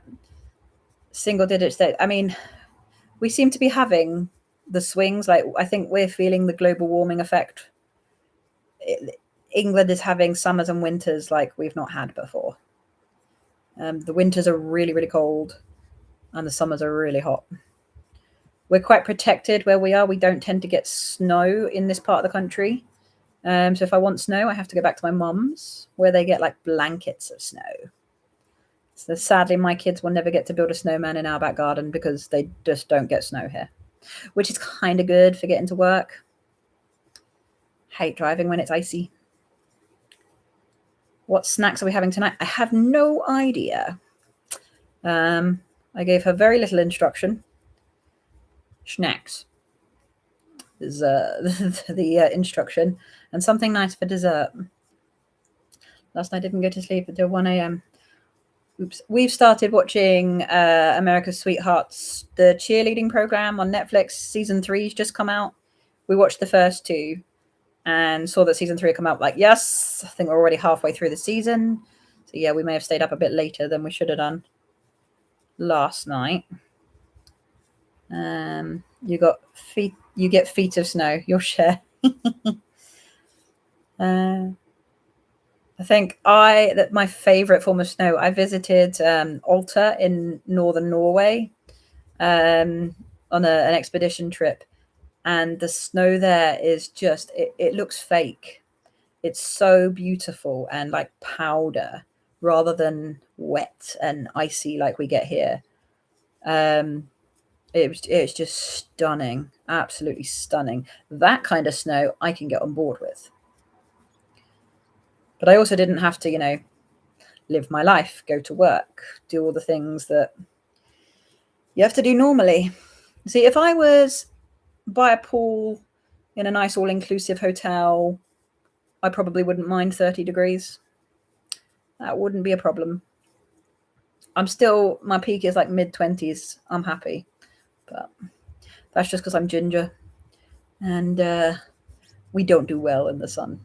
Single digits there. I mean, we seem to be having the swings. Like, I think we're feeling the global warming effect. England is having summers and winters like we've not had before. The winters are really, really cold and the summers are really hot. We're quite protected where we are. We don't tend to get snow in this part of the country. So if I want snow, I have to go back to my mum's where they get like blankets of snow. So sadly, my kids will never get to build a snowman in our back garden because they just don't get snow here, which is kind of good for getting to work. Hate driving when it's icy. What snacks are we having tonight? I have no idea. I gave her very little instruction. Snacks is the instruction, and something nice for dessert. Last night I didn't go to sleep until 1 a.m. Oops. We've started watching America's Sweethearts, the cheerleading program on Netflix. Season 3's just come out. We watched the first 2 and saw that season 3 had come out. Like, yes, I think we're already halfway through the season. So yeah, we may have stayed up a bit later than we should have done last night. You get feet of snow. You'll share. I think that my favorite form of snow, I visited Alta in northern Norway on an expedition trip, and the snow there is just, it looks fake. It's so beautiful and like powder rather than wet and icy like we get here. It's just stunning, absolutely stunning. That kind of snow I can get on board with. But I also didn't have to, live my life, go to work, do all the things that you have to do normally. See, if I was by a pool in a nice all-inclusive hotel, I probably wouldn't mind 30 degrees. That wouldn't be a problem. My peak is like mid-20s. I'm happy. But that's just because I'm ginger. And we don't do well in the sun.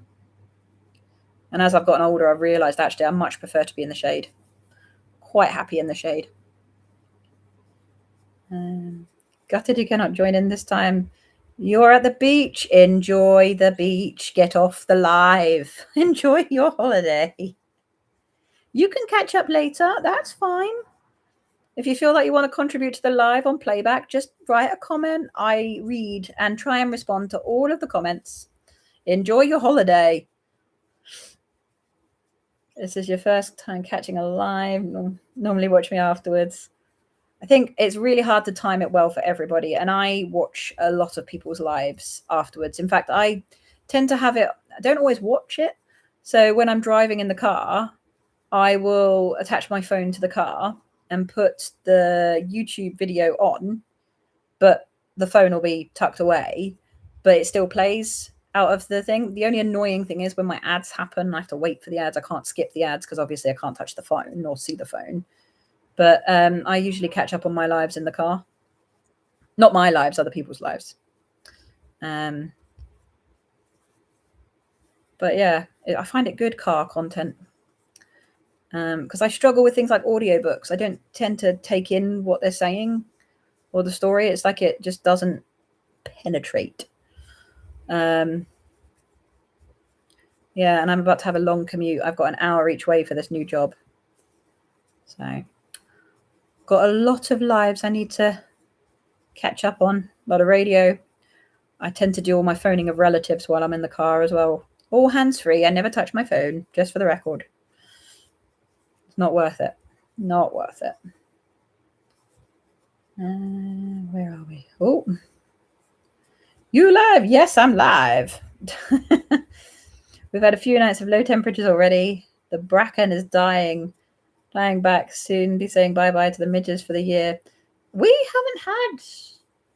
And as I've gotten older, I've realised actually I much prefer to be in the shade. Quite happy in the shade. Gutted you cannot join in this time. You're at the beach. Enjoy the beach. Get off the live. Enjoy your holiday. You can catch up later. That's fine. If you feel like you want to contribute to the live on playback, just write a comment. I read and try and respond to all of the comments. Enjoy your holiday. This is your first time catching a live. Normally watch me afterwards. I think it's really hard to time it well for everybody. And I watch a lot of people's lives afterwards. In fact, I tend to have it. I don't always watch it. So when I'm driving in the car, I will attach my phone to the car and put the YouTube video on, but the phone will be tucked away, but it still plays out of the thing. The only annoying thing is when my ads happen, I have to wait for the ads. I can't skip the ads because obviously I can't touch the phone nor see the phone. But I usually catch up on my lives in the car. Not my lives, other people's lives. But yeah, I find it good car content. Because I struggle with things like audiobooks. I don't tend to take in what they're saying or the story. It's like it just doesn't penetrate. Yeah, and I'm about to have a long commute. I've got an hour each way for this new job. So got a lot of lives I need to catch up on, a lot of radio. I tend to do all my phoning of relatives while I'm in the car as well. All hands-free. I never touch my phone, just for the record. It's not worth it. Not worth it. Where are we? Oh, you live? Yes, I'm live. We've had a few nights of low temperatures already. The bracken is dying back. Soon be saying bye-bye to the midges for the year.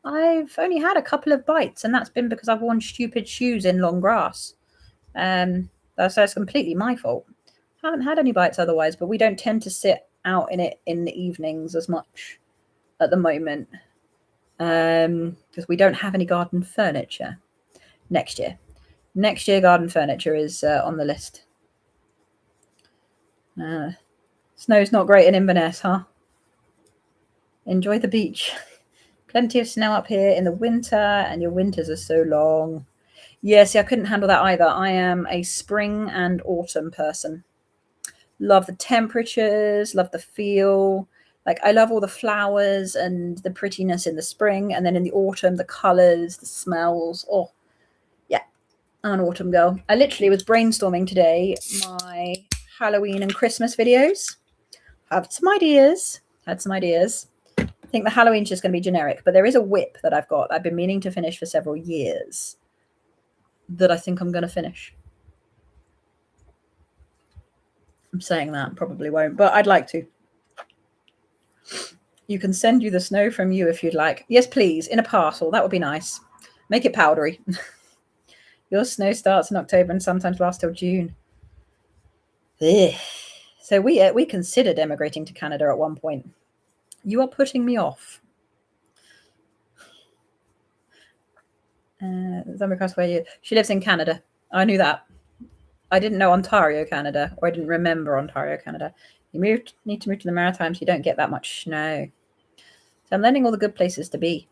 I've only had a couple of bites, and that's been because I've worn stupid shoes in long grass. That's completely my fault. Haven't had any bites otherwise, but we don't tend to sit out in it in the evenings as much at the moment because we don't have any garden furniture. Next year garden furniture is on the list. Snow's not great in Inverness, huh? Enjoy the beach. Plenty of snow up here in the winter, and your winters are so long. Yeah, see, I couldn't handle that either. I am a spring and autumn person. Love the temperatures, love the feel. Like, I love all the flowers and the prettiness in the spring, and then in the autumn, the colors, the smells. Oh, yeah, I'm an autumn girl. I literally was brainstorming today my Halloween and Christmas videos. Had some ideas. I think the Halloween's just going to be generic, but there is a whip that I've been meaning to finish for several years that I think I'm going to finish. I'm saying that, probably won't, but I'd like to. You can send you the snow from you if you'd like. Yes, please, in a parcel. That would be nice. Make it powdery. Your snow starts in October and sometimes lasts till June. Ugh. So we considered emigrating to Canada at one point. You are putting me off. She lives in Canada. I knew that. I didn't know Ontario, Canada, or I didn't remember Ontario, Canada. You need to move to the Maritimes. You don't get that much snow. So I'm learning all the good places to be.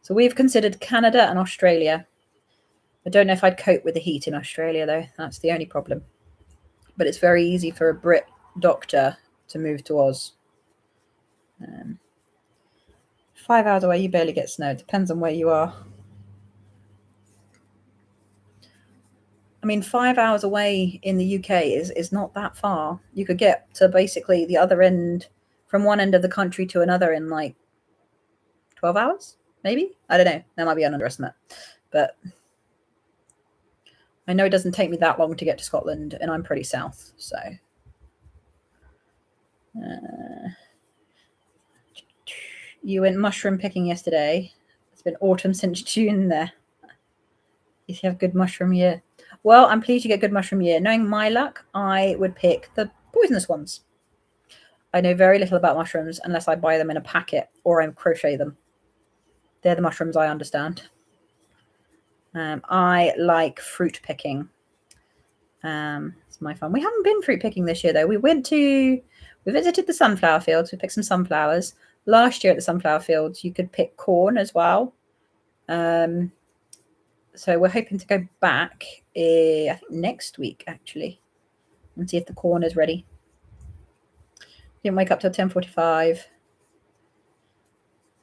So we've considered Canada and Australia. I don't know if I'd cope with the heat in Australia, though. That's the only problem. But it's very easy for a Brit doctor to move to Oz. 5 hours away, you barely get snow. It depends on where you are. I mean, 5 hours away in the UK is not that far. You could get to basically the other end, from one end of the country to another in like 12 hours, maybe? I don't know. That might be an underestimate. But I know it doesn't take me that long to get to Scotland, and I'm pretty south, so. You went mushroom picking yesterday. It's been autumn since June there. If you have a good mushroom year. Well, I'm pleased you get good mushroom year. Knowing my luck, I would pick the poisonous ones. I know very little about mushrooms unless I buy them in a packet or I crochet them. They're the mushrooms I understand. I like fruit picking. It's my fun. We haven't been fruit picking this year, though. We visited the sunflower fields. We picked some sunflowers. Last year at the sunflower fields, you could pick corn as well. So we're hoping to go back, I think next week, actually, and see if the corn is ready. Didn't wake up till 10:45.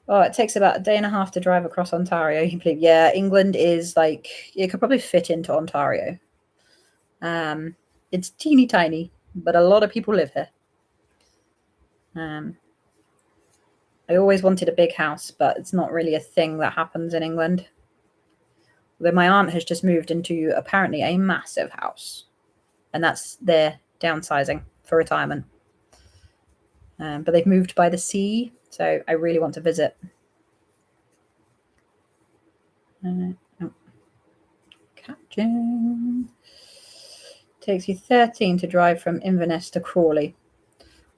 Oh, it takes about a day and a half to drive across Ontario. You believe? Yeah, England is like, you could probably fit into Ontario. It's teeny tiny, but a lot of people live here. I always wanted a big house, but it's not really a thing that happens in England. Although my aunt has just moved into apparently a massive house, and that's their downsizing for retirement. But they've moved by the sea, so I really want to visit. Catching. Takes you 13 to drive from Inverness to Crawley.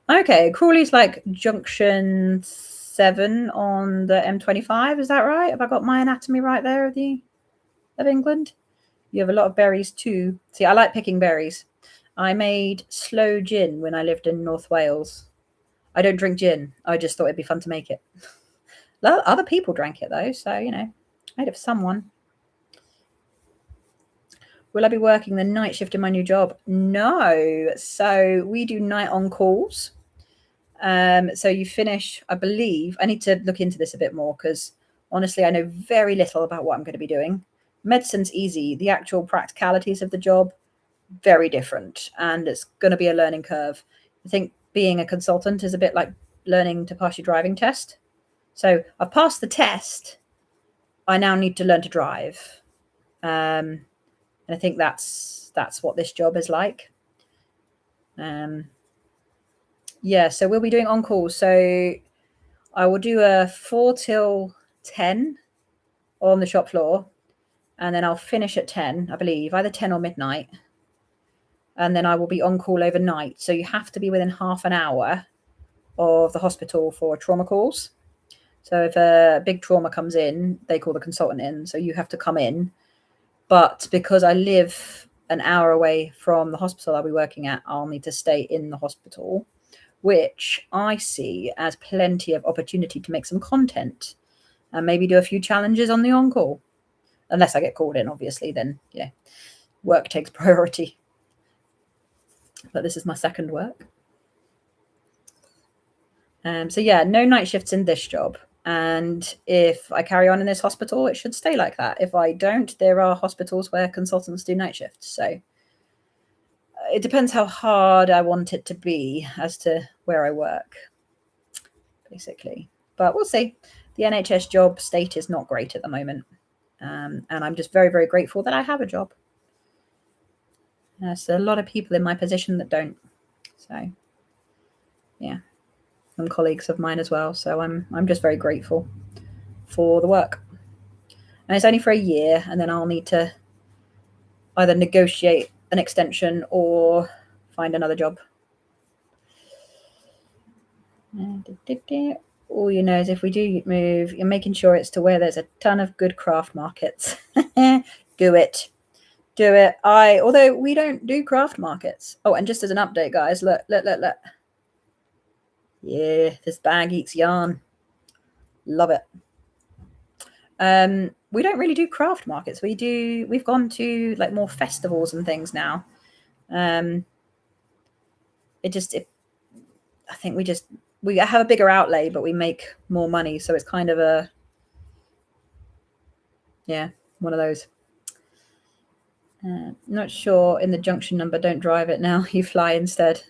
Okay, Crawley's like junction 7 on the M25. Is that right? Have I got my anatomy right there of England? You have a lot of berries too. See, I like picking berries. I made sloe gin when I lived in North Wales. I don't drink gin. I just thought it'd be fun to make it. Other people drank it though, so, you know, I made it for someone. Will I be working the night shift in my new job? No. So we do night on calls. So you finish, I believe, I need to look into this a bit more because honestly, I know very little about what I'm going to be doing. Medicine's easy. The actual practicalities of the job, very different. And it's going to be a learning curve. I think being a consultant is a bit like learning to pass your driving test. So I've passed the test. I now need to learn to drive. And I think that's what this job is like. Yeah, so we'll be doing on-call. So I will do a 4 till 10 on the shop floor. And then I'll finish at 10, I believe, either 10 or midnight. And then I will be on call overnight. So you have to be within half an hour of the hospital for trauma calls. So if a big trauma comes in, they call the consultant in. So you have to come in. But because I live an hour away from the hospital I'll be working at, I'll need to stay in the hospital. which I see as plenty of opportunity to make some content and maybe do a few challenges on the on-call. Unless I get called in, obviously, then yeah, work takes priority. But this is my second work. So yeah, no night shifts in this job. And if I carry on in this hospital, it should stay like that. If I don't, there are hospitals where consultants do night shifts. So it depends how hard I want it to be as to where I work, basically. But we'll see. The NHS job state is not great at the moment. And I'm just very, very grateful that I have a job. There's a lot of people in my position that don't. So yeah, and colleagues of mine as well. So I'm just very grateful for the work. And it's only for a year, and then I'll need to either negotiate an extension or find another job. All you know is if we do move, you're making sure it's to where there's a ton of good craft markets. Do it. Do it. Although we don't do craft markets. Oh, and just as an update, guys, look. Yeah, this bag eats yarn. Love it. We don't really do craft markets. We've gone to like more festivals and things now. I think we have a bigger outlay, but we make more money. So it's kind of one of those. Not sure in the junction number. Don't drive it now. You fly instead.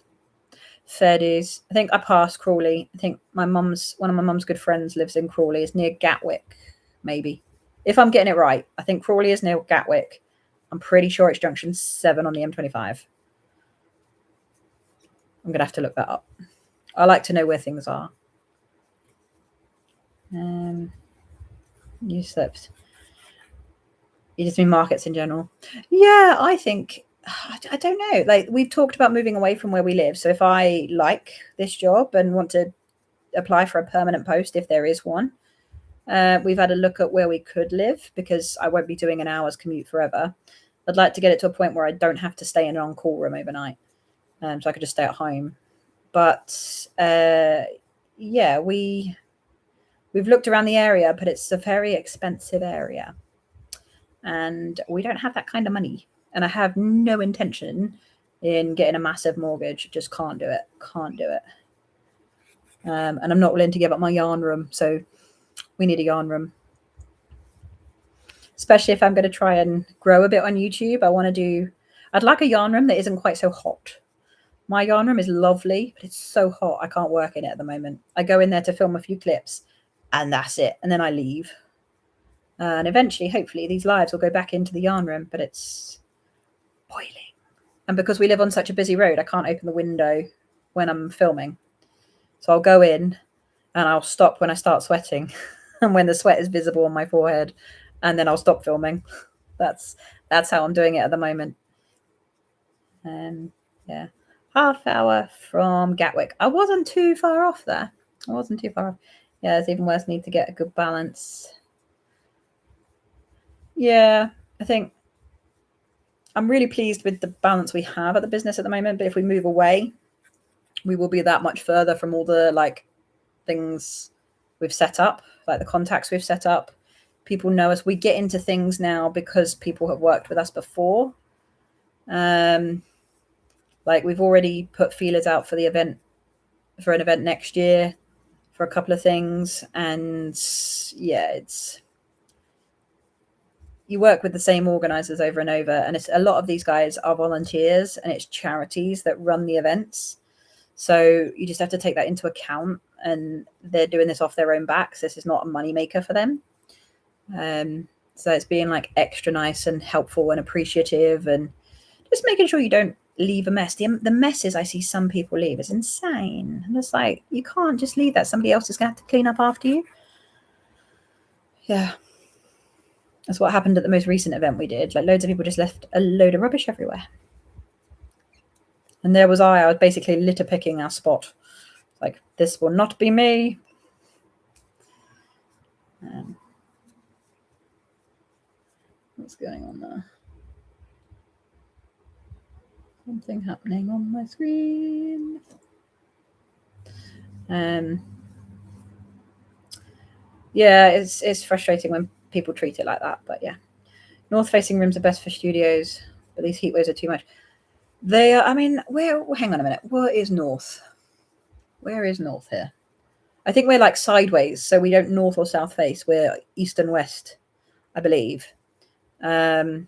Fair dues. I think I passed Crawley. I think one of my mum's good friends lives in Crawley. It's near Gatwick, maybe. If I'm getting it right. I think Crawley is near Gatwick. I'm pretty sure it's junction 7 on the M25. I'm going to have to look that up. I like to know where things are. You slipped. You just mean markets in general? Yeah, I think, I don't know. Like, we've talked about moving away from where we live. So if I like this job and want to apply for a permanent post, if there is one, we've had a look at where we could live because I won't be doing an hour's commute forever. I'd like to get it to a point where I don't have to stay in an on-call room overnight. So I could just stay at home. But yeah, we've looked around the area, but it's a very expensive area. And we don't have that kind of money. And I have no intention in getting a massive mortgage. Just can't do it. And I'm not willing to give up my yarn room. So we need a yarn room. Especially if I'm going to try and grow a bit on YouTube. I'd like a yarn room that isn't quite so hot. My yarn room is lovely, but it's so hot. I can't work in it at the moment. I go in there to film a few clips and that's it. And then I leave. And eventually, hopefully, these lives will go back into the yarn room, but it's boiling. And because we live on such a busy road, I can't open the window when I'm filming. So I'll go in and I'll stop when I start sweating and when the sweat is visible on my forehead, and then I'll stop filming. That's how I'm doing it at the moment. Yeah, half hour from Gatwick. I wasn't too far off there. Yeah, it's even worse. Need to get a good balance. Yeah, I think I'm really pleased with the balance we have at the business at the moment. But if we move away, we will be that much further from all the things we've set up, like the contacts we've set up. People know us. We get into things now because people have worked with us before. We've already put feelers out for an event next year for a couple of things. And yeah, you work with the same organizers over and over. And a lot of these guys are volunteers and it's charities that run the events. So you just have to take that into account, and they're doing this off their own backs. This is not a moneymaker for them. So it's being extra nice and helpful and appreciative and just making sure you don't leave a mess. The messes I see some people leave is insane. And it's you can't just leave that. Somebody else is going to have to clean up after you. Yeah. That's what happened at the most recent event we did. Loads of people just left a load of rubbish everywhere. And there was I was basically litter picking our spot. This will not be me. What's going on there? Something happening on my screen. Yeah, it's frustrating when people treat it like that, but yeah. North facing rooms are best for studios, but these heat waves are too much. They are, I mean, hang on a minute. What is north? Where is north here? I think we're like sideways, so we don't north or south face. We're east and west, I believe. I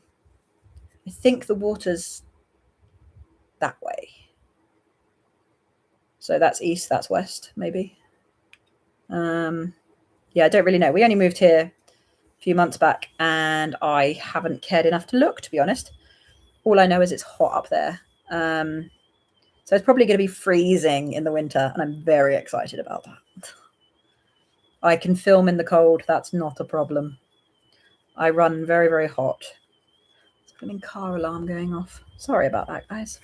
think the water's that way. So that's east, that's west, maybe. Yeah, I don't really know. We only moved here a few months back, and I haven't cared enough to look, to be honest. All I know is it's hot up there. So it's probably going to be freezing in the winter, and I'm very excited about that. I can film in the cold. That's not a problem. I run very, very hot. There's a car alarm going off. Sorry about that, guys.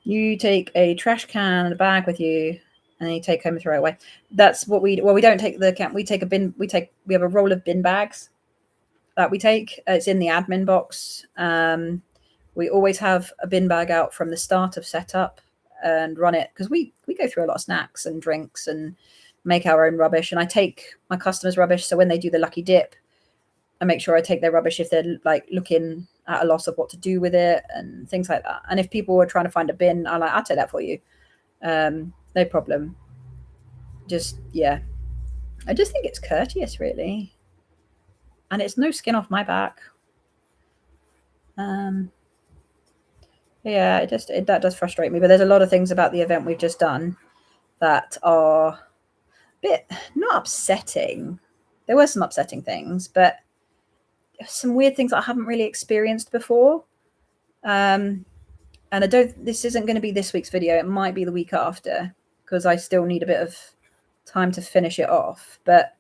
You take a trash can and a bag with you, and then you take home and throw it away. That's what we. Well, we don't take the can. We take a bin. We have a roll of bin bags that we take. It's in the admin box. We always have a bin bag out from the start of setup and run it, because we go through a lot of snacks and drinks and make our own rubbish. And I take my customers' rubbish, so when they do the lucky dip, I make sure I take their rubbish if they're like looking at a loss of what to do with it and things like that. And if people were trying to find a bin, I'll take that for you. No problem. Just, yeah. I just think it's courteous, really. And it's no skin off my back. Yeah, that does frustrate me. But there's a lot of things about the event we've just done that are a bit not upsetting. There were some upsetting things, but some weird things I haven't really experienced before. And this isn't going to be this week's video. It might be the week after, because I still need a bit of time to finish it off. But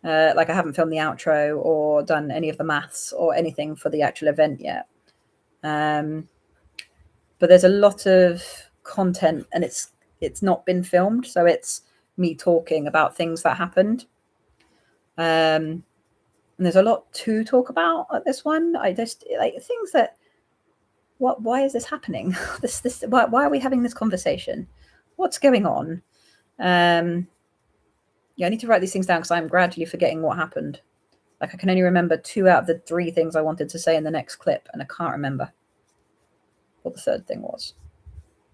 like, I haven't filmed the outro or done any of the maths or anything for the actual event yet. But there's a lot of content, and it's not been filmed, so it's me talking about things that happened. And there's a lot to talk about at this one. I just like things that, why is this happening? Why are we having this conversation? What's going on? Yeah, I need to write these things down, because I'm gradually forgetting what happened. Like, I can only remember 2 out of the 3 things I wanted to say in the next clip, and I can't remember what the third thing was.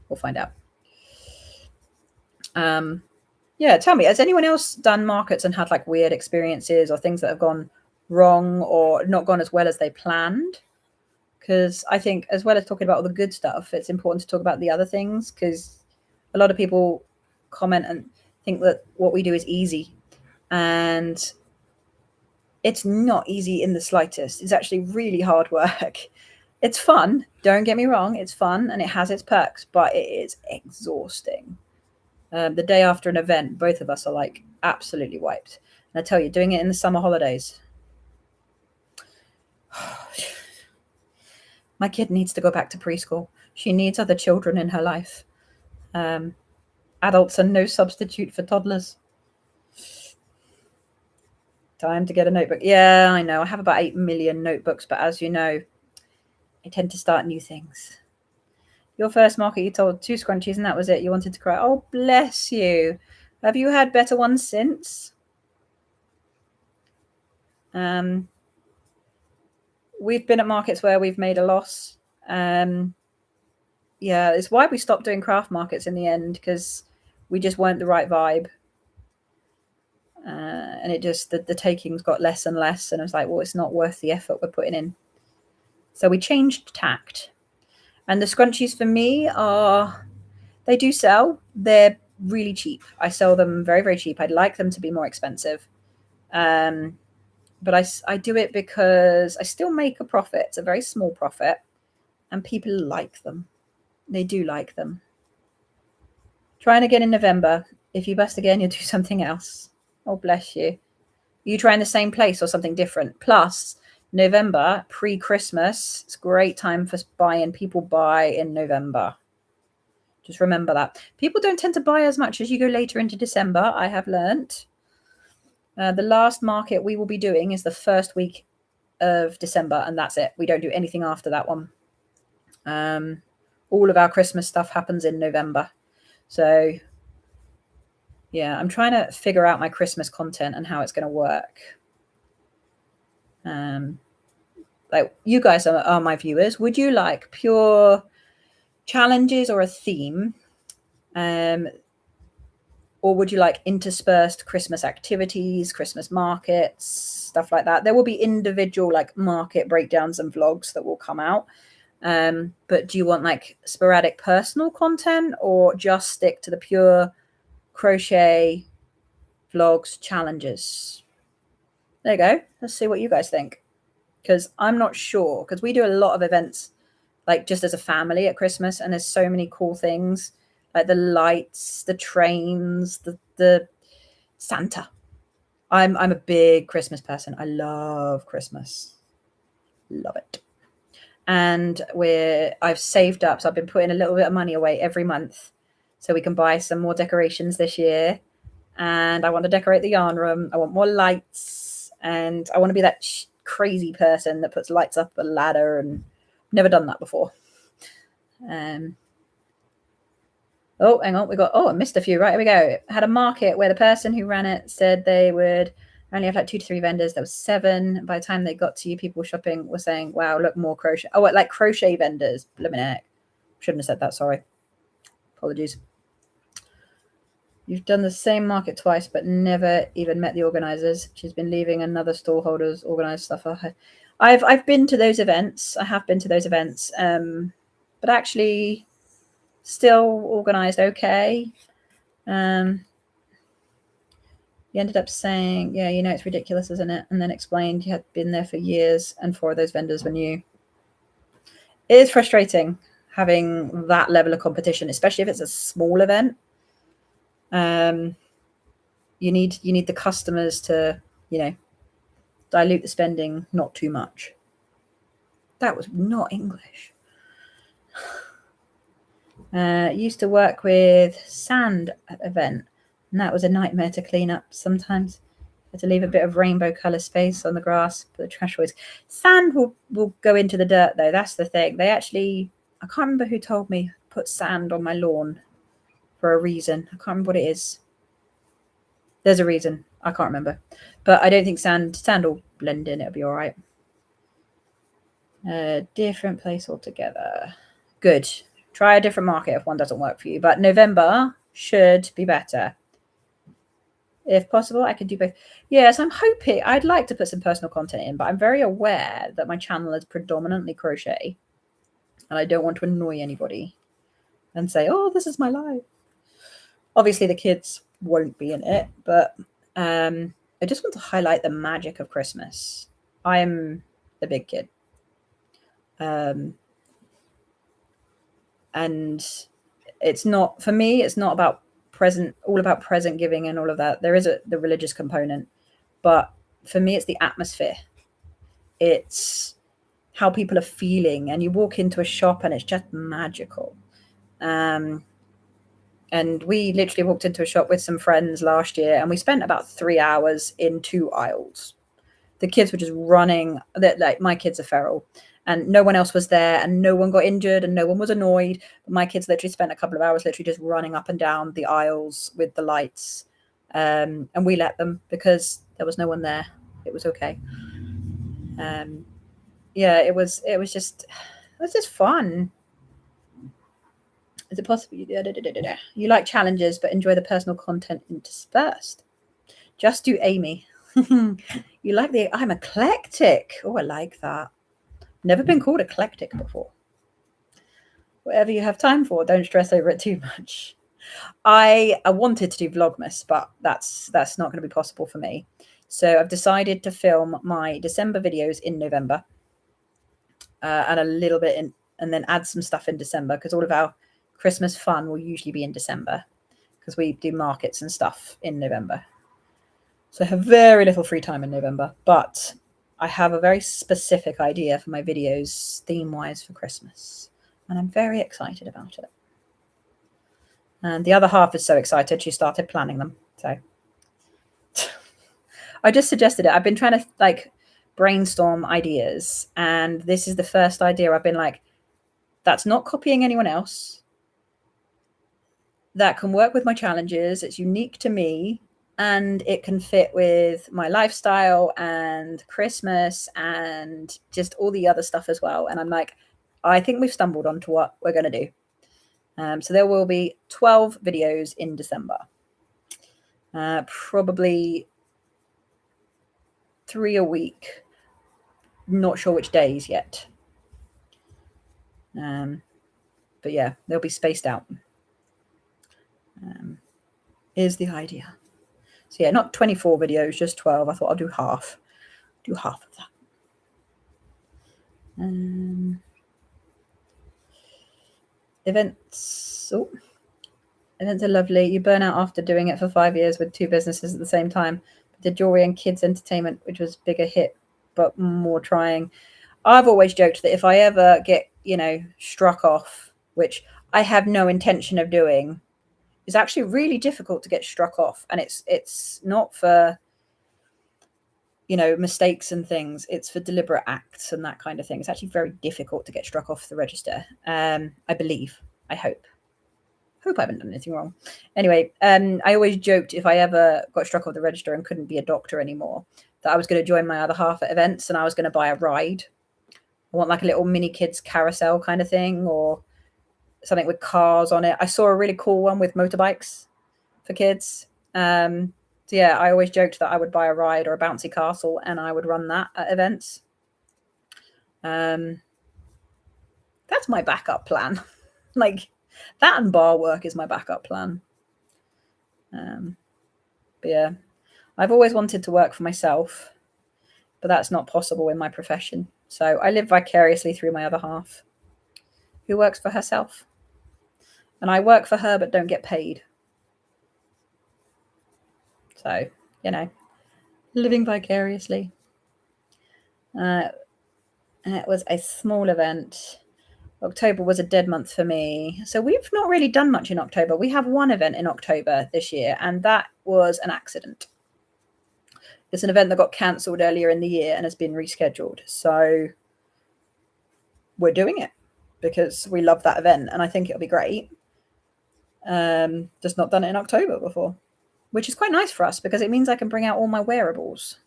We'll find out. Yeah, tell me, has anyone else done markets and had like weird experiences or things that have gone wrong or not gone as well as they planned? Because I think, as well as talking about all the good stuff, it's important to talk about the other things, because a lot of people comment and think that what we do is easy, and it's not easy in the slightest. It's actually really hard work. It's fun, don't get me wrong, it's fun and it has its perks, but it is exhausting. The day after an event, both of us are like absolutely wiped. And I tell you, doing it in the summer holidays, my kid needs to go back to preschool. She needs other children in her life. Adults are no substitute for toddlers. Time to get a notebook. Yeah, I know. I have about 8 million notebooks, but as you know, I tend to start new things. Your first market, you told 2 scrunchies and that was it. You wanted to cry. Oh, bless you. Have you had better ones since? We've been at markets where we've made a loss. Yeah, it's why we stopped doing craft markets in the end, because we just weren't the right vibe. And it just, the takings got less and less. And I was like, well, it's not worth the effort we're putting in. So we changed tact. And the scrunchies for me they do sell. They're really cheap. I sell them very, very cheap. I'd like them to be more expensive. But I do it because I still make a profit. It's a very small profit. And people like them. They do like them. Trying again in November. If you bust again, you'll do something else. Oh, bless you. Are you trying the same place or something different? Plus, November, pre-Christmas, it's a great time for buying. People buy in November. Just remember that. People don't tend to buy as much as you go later into December, I have learnt. The last market we will be doing is the first week of December, and that's it. We don't do anything after that one. All of our Christmas stuff happens in November. So Yeah, I'm trying to figure out my Christmas content and how it's going to work. Like, you guys are my viewers. Would you like pure challenges or a theme? Or would you like interspersed Christmas activities, Christmas markets, stuff like that? There will be individual like market breakdowns and vlogs that will come out. But do you want like sporadic personal content, or just stick to the pure crochet vlogs challenges? There you go. Let's see what you guys think, because I'm not sure, because we do a lot of events like just as a family at Christmas, and there's so many cool things like the lights, the trains, the Santa. I'm a big Christmas person. I love Christmas. Love it. And I've saved up, so I've been putting a little bit of money away every month so we can buy some more decorations this year. And I want to decorate the yarn room. I want more lights, and I want to be that crazy person that puts lights up a ladder, and never done that before. Oh, hang on. I missed a few. Right, here we go. Had a market where the person who ran it said they would only have like 2 to 3 vendors. There was 7. By the time they got to you, people shopping were saying, wow, look, more crochet. Oh, like crochet vendors. Blimmin' heck. Shouldn't have said that. Sorry. Apologies. You've done the same market twice, but never even met the organizers. She's been leaving another stallholders organize stuff. I've been to those events. I have been to those events. But actually still organized okay. He ended up saying, yeah, you know, it's ridiculous, isn't it? And then explained he had been there for years and 4 of those vendors were new. It is frustrating having that level of competition, especially if it's a small event. You need the customers to, you know, dilute the spending not too much. That was not English. Used to work with sand at event, and that was a nightmare to clean up sometimes. Had to leave a bit of rainbow color space on the grass for the trash always. Sand will go into the dirt though. That's the thing. They actually, I can't remember who told me, put sand on my lawn for a reason. I can't remember what it is. There's a reason. I can't remember. But I don't think sand will blend in. It'll be all right. Different place altogether. Good. Try a different market if one doesn't work for you. But November should be better. If possible, I could do both. Yes, I'm hoping. I'd like to put some personal content in, but I'm very aware that my channel is predominantly crochet. And I don't want to annoy anybody and say, oh, this is my life. Obviously, the kids won't be in it, but I just want to highlight the magic of Christmas. I'm the big kid. And it's not, for me, it's not about all about present giving and all of that. There is the religious component, but for me, it's the atmosphere. It's how people are feeling, and you walk into a shop and it's just magical. And we literally walked into a shop with some friends last year, and we spent about 3 hours in 2 aisles. The kids were just running. Like, my kids are feral, and no one else was there, and no one got injured, and no one was annoyed. But my kids literally spent a couple of hours literally just running up and down the aisles with the lights. And we let them because there was no one there. It was okay. Yeah, it was just fun. Is it possible? You like challenges, but enjoy the personal content interspersed. Just do Amy. You like I'm eclectic. Oh, I like that. Never been called eclectic before. Whatever you have time for, don't stress over it too much. I wanted to do Vlogmas, but that's not going to be possible for me. So I've decided to film my December videos in November, and a little bit and then add some stuff in December, because all of our Christmas fun will usually be in December, because we do markets and stuff in November. So I have very little free time in November, but I have a very specific idea for my videos theme-wise for Christmas, and I'm very excited about it. And the other half is so excited she started planning them. So I just suggested it. I've been trying to brainstorm ideas, and this is the first idea I've been like, that's not copying anyone else. that can work with my challenges. It's unique to me, and it can fit with my lifestyle and Christmas and just all the other stuff as well. And I'm like, I think we've stumbled onto what we're going to do. So there will be 12 videos in December. Probably 3 a week. Not sure which days yet. But yeah, they'll be spaced out. Is the idea. So yeah, not 24 videos, just 12. I thought I'll do half. Do half of that. Events. Oh, events are lovely. You burn out after doing it for 5 years with 2 businesses at the same time. The jewelry and kids entertainment, which was bigger hit, but more trying. I've always joked that if I ever get, struck off, which I have no intention of doing, it's actually really difficult to get struck off. And it's not for, mistakes and things. It's for deliberate acts and that kind of thing. It's actually very difficult to get struck off the register. I believe, I hope I haven't done anything wrong. Anyway, I always joked if I ever got struck off the register and couldn't be a doctor anymore, that I was going to join my other half at events and I was going to buy a ride. I want like a little mini kids carousel kind of thing, or something with cars on it. I saw a really cool one with motorbikes for kids. So yeah, I always joked that I would buy a ride or a bouncy castle and I would run that at events. That's my backup plan. Like that and bar work is my backup plan. But yeah, I've always wanted to work for myself, but that's not possible in my profession. So I live vicariously through my other half, who works for herself. And I work for her, but don't get paid. So, living vicariously. And it was a small event. October was a dead month for me. So we've not really done much in October. We have one event in October this year, and that was an accident. It's an event that got cancelled earlier in the year and has been rescheduled. So we're doing it because we love that event and I think it'll be great. Just not done it in October before, which is quite nice for us because it means I can bring out all my wearables,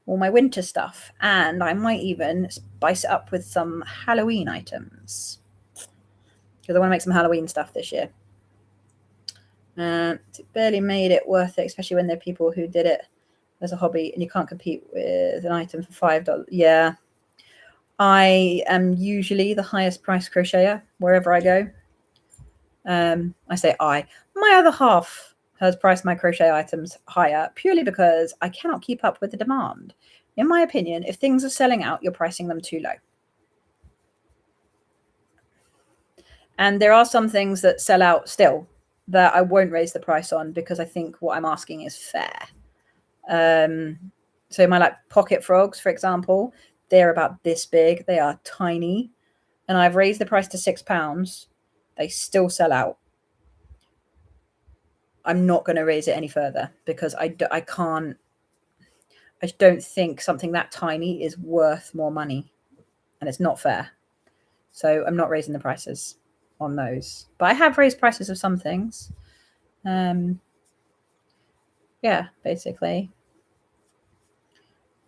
all my winter stuff, and I might even spice it up with some Halloween items because I want to make some Halloween stuff this year. It barely made it worth it, especially when there are people who did it as a hobby and you can't compete with an item for $5. Yeah, I am usually the highest price crocheter wherever I go. I say my other half has priced my crochet items higher purely because I cannot keep up with the demand. In my opinion, if things are selling out, you're pricing them too low. And there are some things that sell out still that I won't raise the price on because I think what I'm asking is fair. So my pocket frogs, for example, they're about this big. They are tiny. And I've raised the price to £6. They still sell out. I'm not going to raise it any further because I can't. I just don't think something that tiny is worth more money, and it's not fair. So I'm not raising the prices on those, but I have raised prices of some things. Yeah, basically.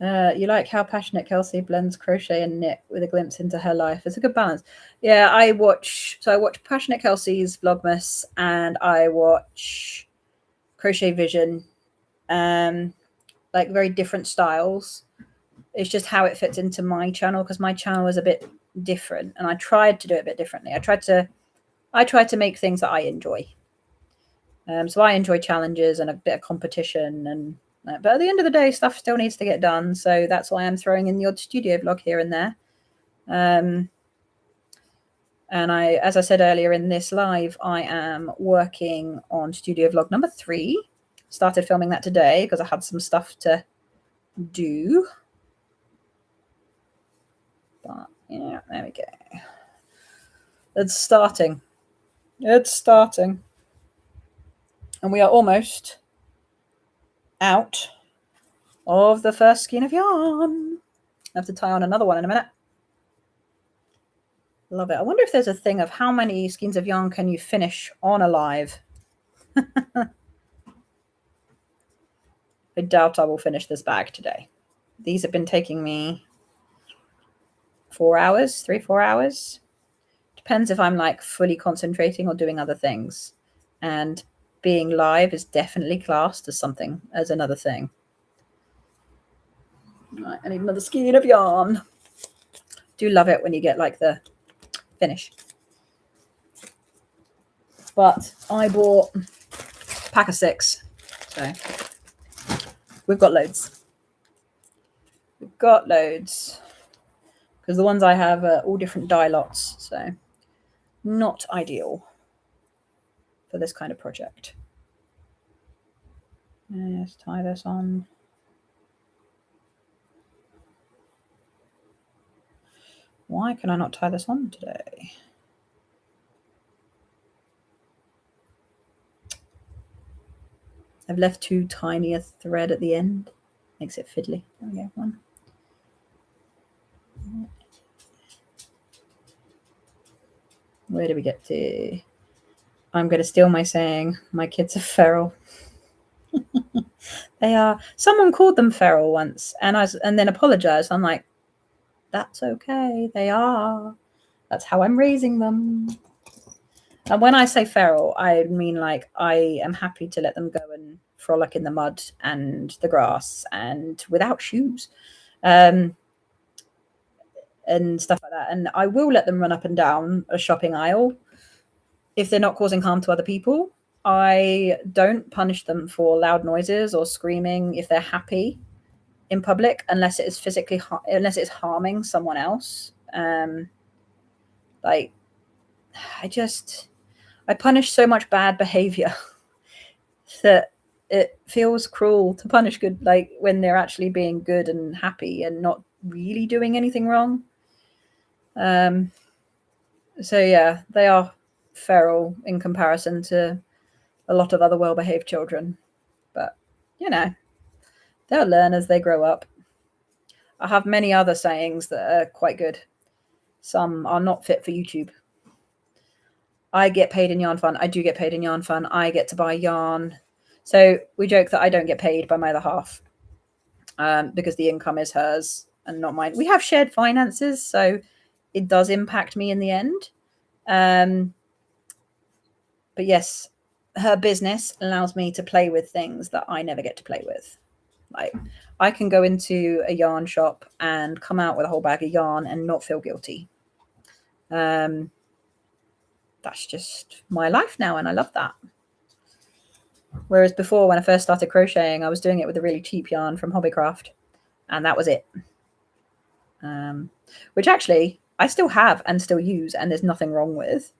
You like how passionate Kelsey blends crochet and knit with a glimpse into her life. It's a good balance. Yeah, I watch Passionate Kelsey's Vlogmas and I watch Crochet Vision. Like very different styles. It's just how it fits into my channel because my channel is a bit different and I tried to do it a bit differently. I tried to make things that I enjoy. So I enjoy challenges and a bit of competition and but at the end of the day, stuff still needs to get done. So that's why I'm throwing in the odd studio vlog here and there. And as I said earlier in this live, I am working on studio vlog number 3. Started filming that today because I had some stuff to do. But yeah, there we go. It's starting. And we are almost out of the first skein of yarn. I have to tie on another one in a minute. Love it. I wonder if there's a thing of how many skeins of yarn can you finish on a live. I doubt I will finish this bag today. These have been taking me 4 hours, 3-4 hours. Depends if I'm like fully concentrating or doing other things. And being live is definitely classed as something, as another thing. Right, I need another skein of yarn. Do love it when you get like the finish. But I bought a pack of 6. So we've got loads. We've got loads. Because the ones I have are all different dye lots. So not ideal for this kind of project. Let's tie this on. Why can I not tie this on today? I've left too tiny a thread at the end. Makes it fiddly. There we go, one. Where do we get to? I'm going to steal my saying. My kids are feral. They are. Someone called them feral once, and then apologized. I'm like, that's okay. They are. That's how I'm raising them. And when I say feral, I mean like I am happy to let them go and frolic in the mud and the grass and without shoes, and stuff like that. And I will let them run up and down a shopping aisle if they're not causing harm to other people. I don't punish them for loud noises or screaming if they're happy in public, unless it is unless it's harming someone else. Like I punish so much bad behavior that it feels cruel to punish good, like when they're actually being good and happy and not really doing anything wrong. So yeah, they are feral in comparison to a lot of other well-behaved children, but you know, they'll learn as they grow up. I have many other sayings that are quite good. Some are not fit for YouTube. I get paid in yarn fun. I do get paid in yarn fun. I get to buy yarn. So we joke that I don't get paid by my other half, because the income is hers and not mine. We have shared finances, so it does impact me in the end. But yes, her business allows me to play with things that I never get to play with. Like I can go into a yarn shop and come out with a whole bag of yarn and not feel guilty. That's just my life now, and I love that. Whereas before, when I first started crocheting, I was doing it with a really cheap yarn from Hobbycraft, and that was it. Which actually I still have and still use, and there's nothing wrong with.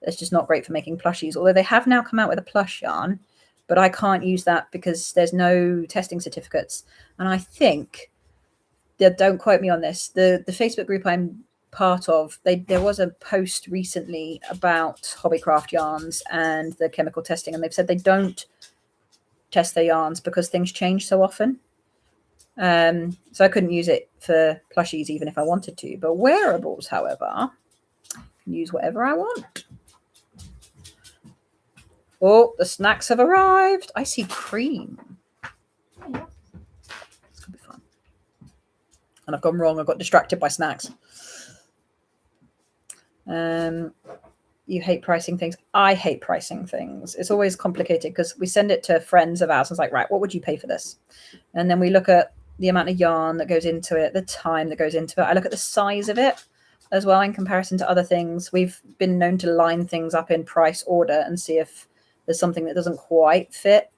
It's just not great for making plushies, although they have now come out with a plush yarn, but I can't use that because there's no testing certificates. And I think, don't quote me on this, the Facebook group I'm part of, there was a post recently about Hobbycraft yarns and the chemical testing, and they've said they don't test their yarns because things change so often. So I couldn't use it for plushies even if I wanted to. But wearables, however, I can use whatever I want. Oh, the snacks have arrived. I see cream. This could be fun. And I've gone wrong. I got distracted by snacks. You hate pricing things. I hate pricing things. It's always complicated because we send it to friends of ours. And it's like, right, what would you pay for this? And then we look at the amount of yarn that goes into it, the time that goes into it. I look at the size of it as well in comparison to other things. We've been known to line things up in price order and see if there's something that doesn't quite fit.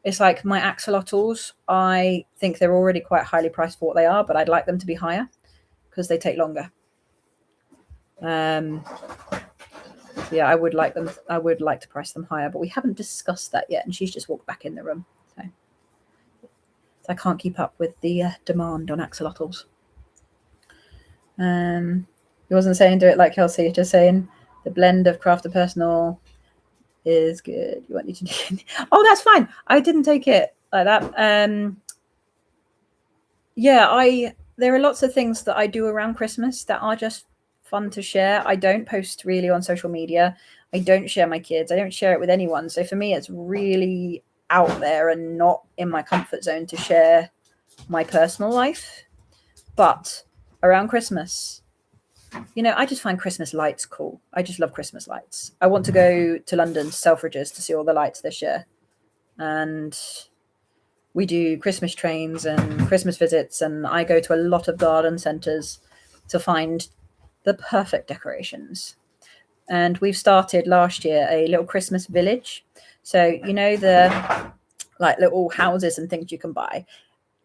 It's like my axolotls. I think they're already quite highly priced for what they are, but I'd like them to be higher because they take longer. Yeah, I would like to price them higher, but we haven't discussed that yet, and she's just walked back in the room. So I can't keep up with the demand on axolotls. He wasn't saying do it like Kelsey, just saying the blend of craft and personal is good. You want you to do it. Oh, that's fine. I didn't take it like that. Yeah, there are lots of things that I do around Christmas that are just fun to share. I don't post really on social media. I don't share my kids. I don't share it with anyone. So for me, it's really out there and not in my comfort zone to share my personal life. But around Christmas, you know, I just find Christmas lights cool. I just love Christmas lights. I want to go to London to Selfridges to see all the lights this year. And we do Christmas trains and Christmas visits, and I go to a lot of garden centres to find the perfect decorations. And we've started last year a little Christmas village. So, you know, the like little houses and things you can buy.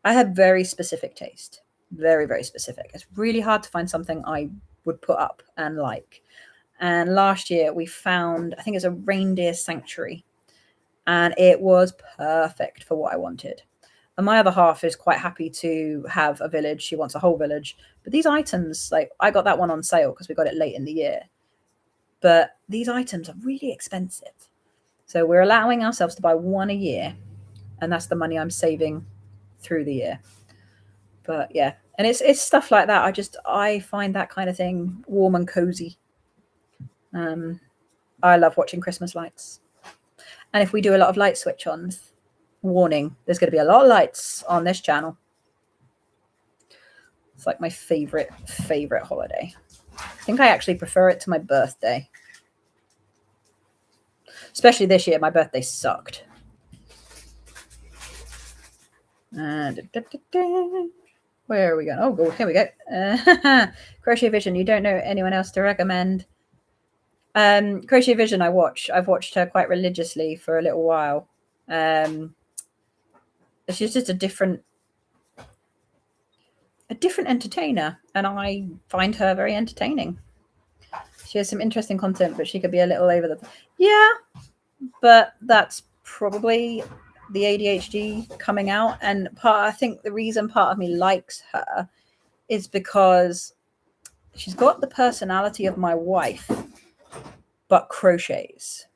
I have very specific taste, very, very specific. It's really hard to find something I would put up and like. And last year we found, I think it's a reindeer sanctuary, and it was perfect for what I wanted. And my other half is quite happy to have a village. She wants a whole village. But these items, like I got that one on sale because we got it late in the year. But these items are really expensive. So we're allowing ourselves to buy one a year. And that's the money I'm saving through the year. But yeah, and it's stuff like that. I find that kind of thing warm and cozy. I love watching Christmas lights. And if we do a lot of light switch ons, warning, there's going to be a lot of lights on this channel. It's like my favorite holiday. I think I actually prefer it to my birthday. Especially this year, my birthday sucked. Where are we going? Oh, God, here we go. Crochet Vision. You don't know anyone else to recommend? Crochet Vision, I've watched her quite religiously for a little while. She's just a different entertainer, and I find her very entertaining. She has some interesting content, but she could be a little over the... Yeah, but that's probably the ADHD coming out. And I think the reason part of me likes her is because she's got the personality of my wife, but crochets,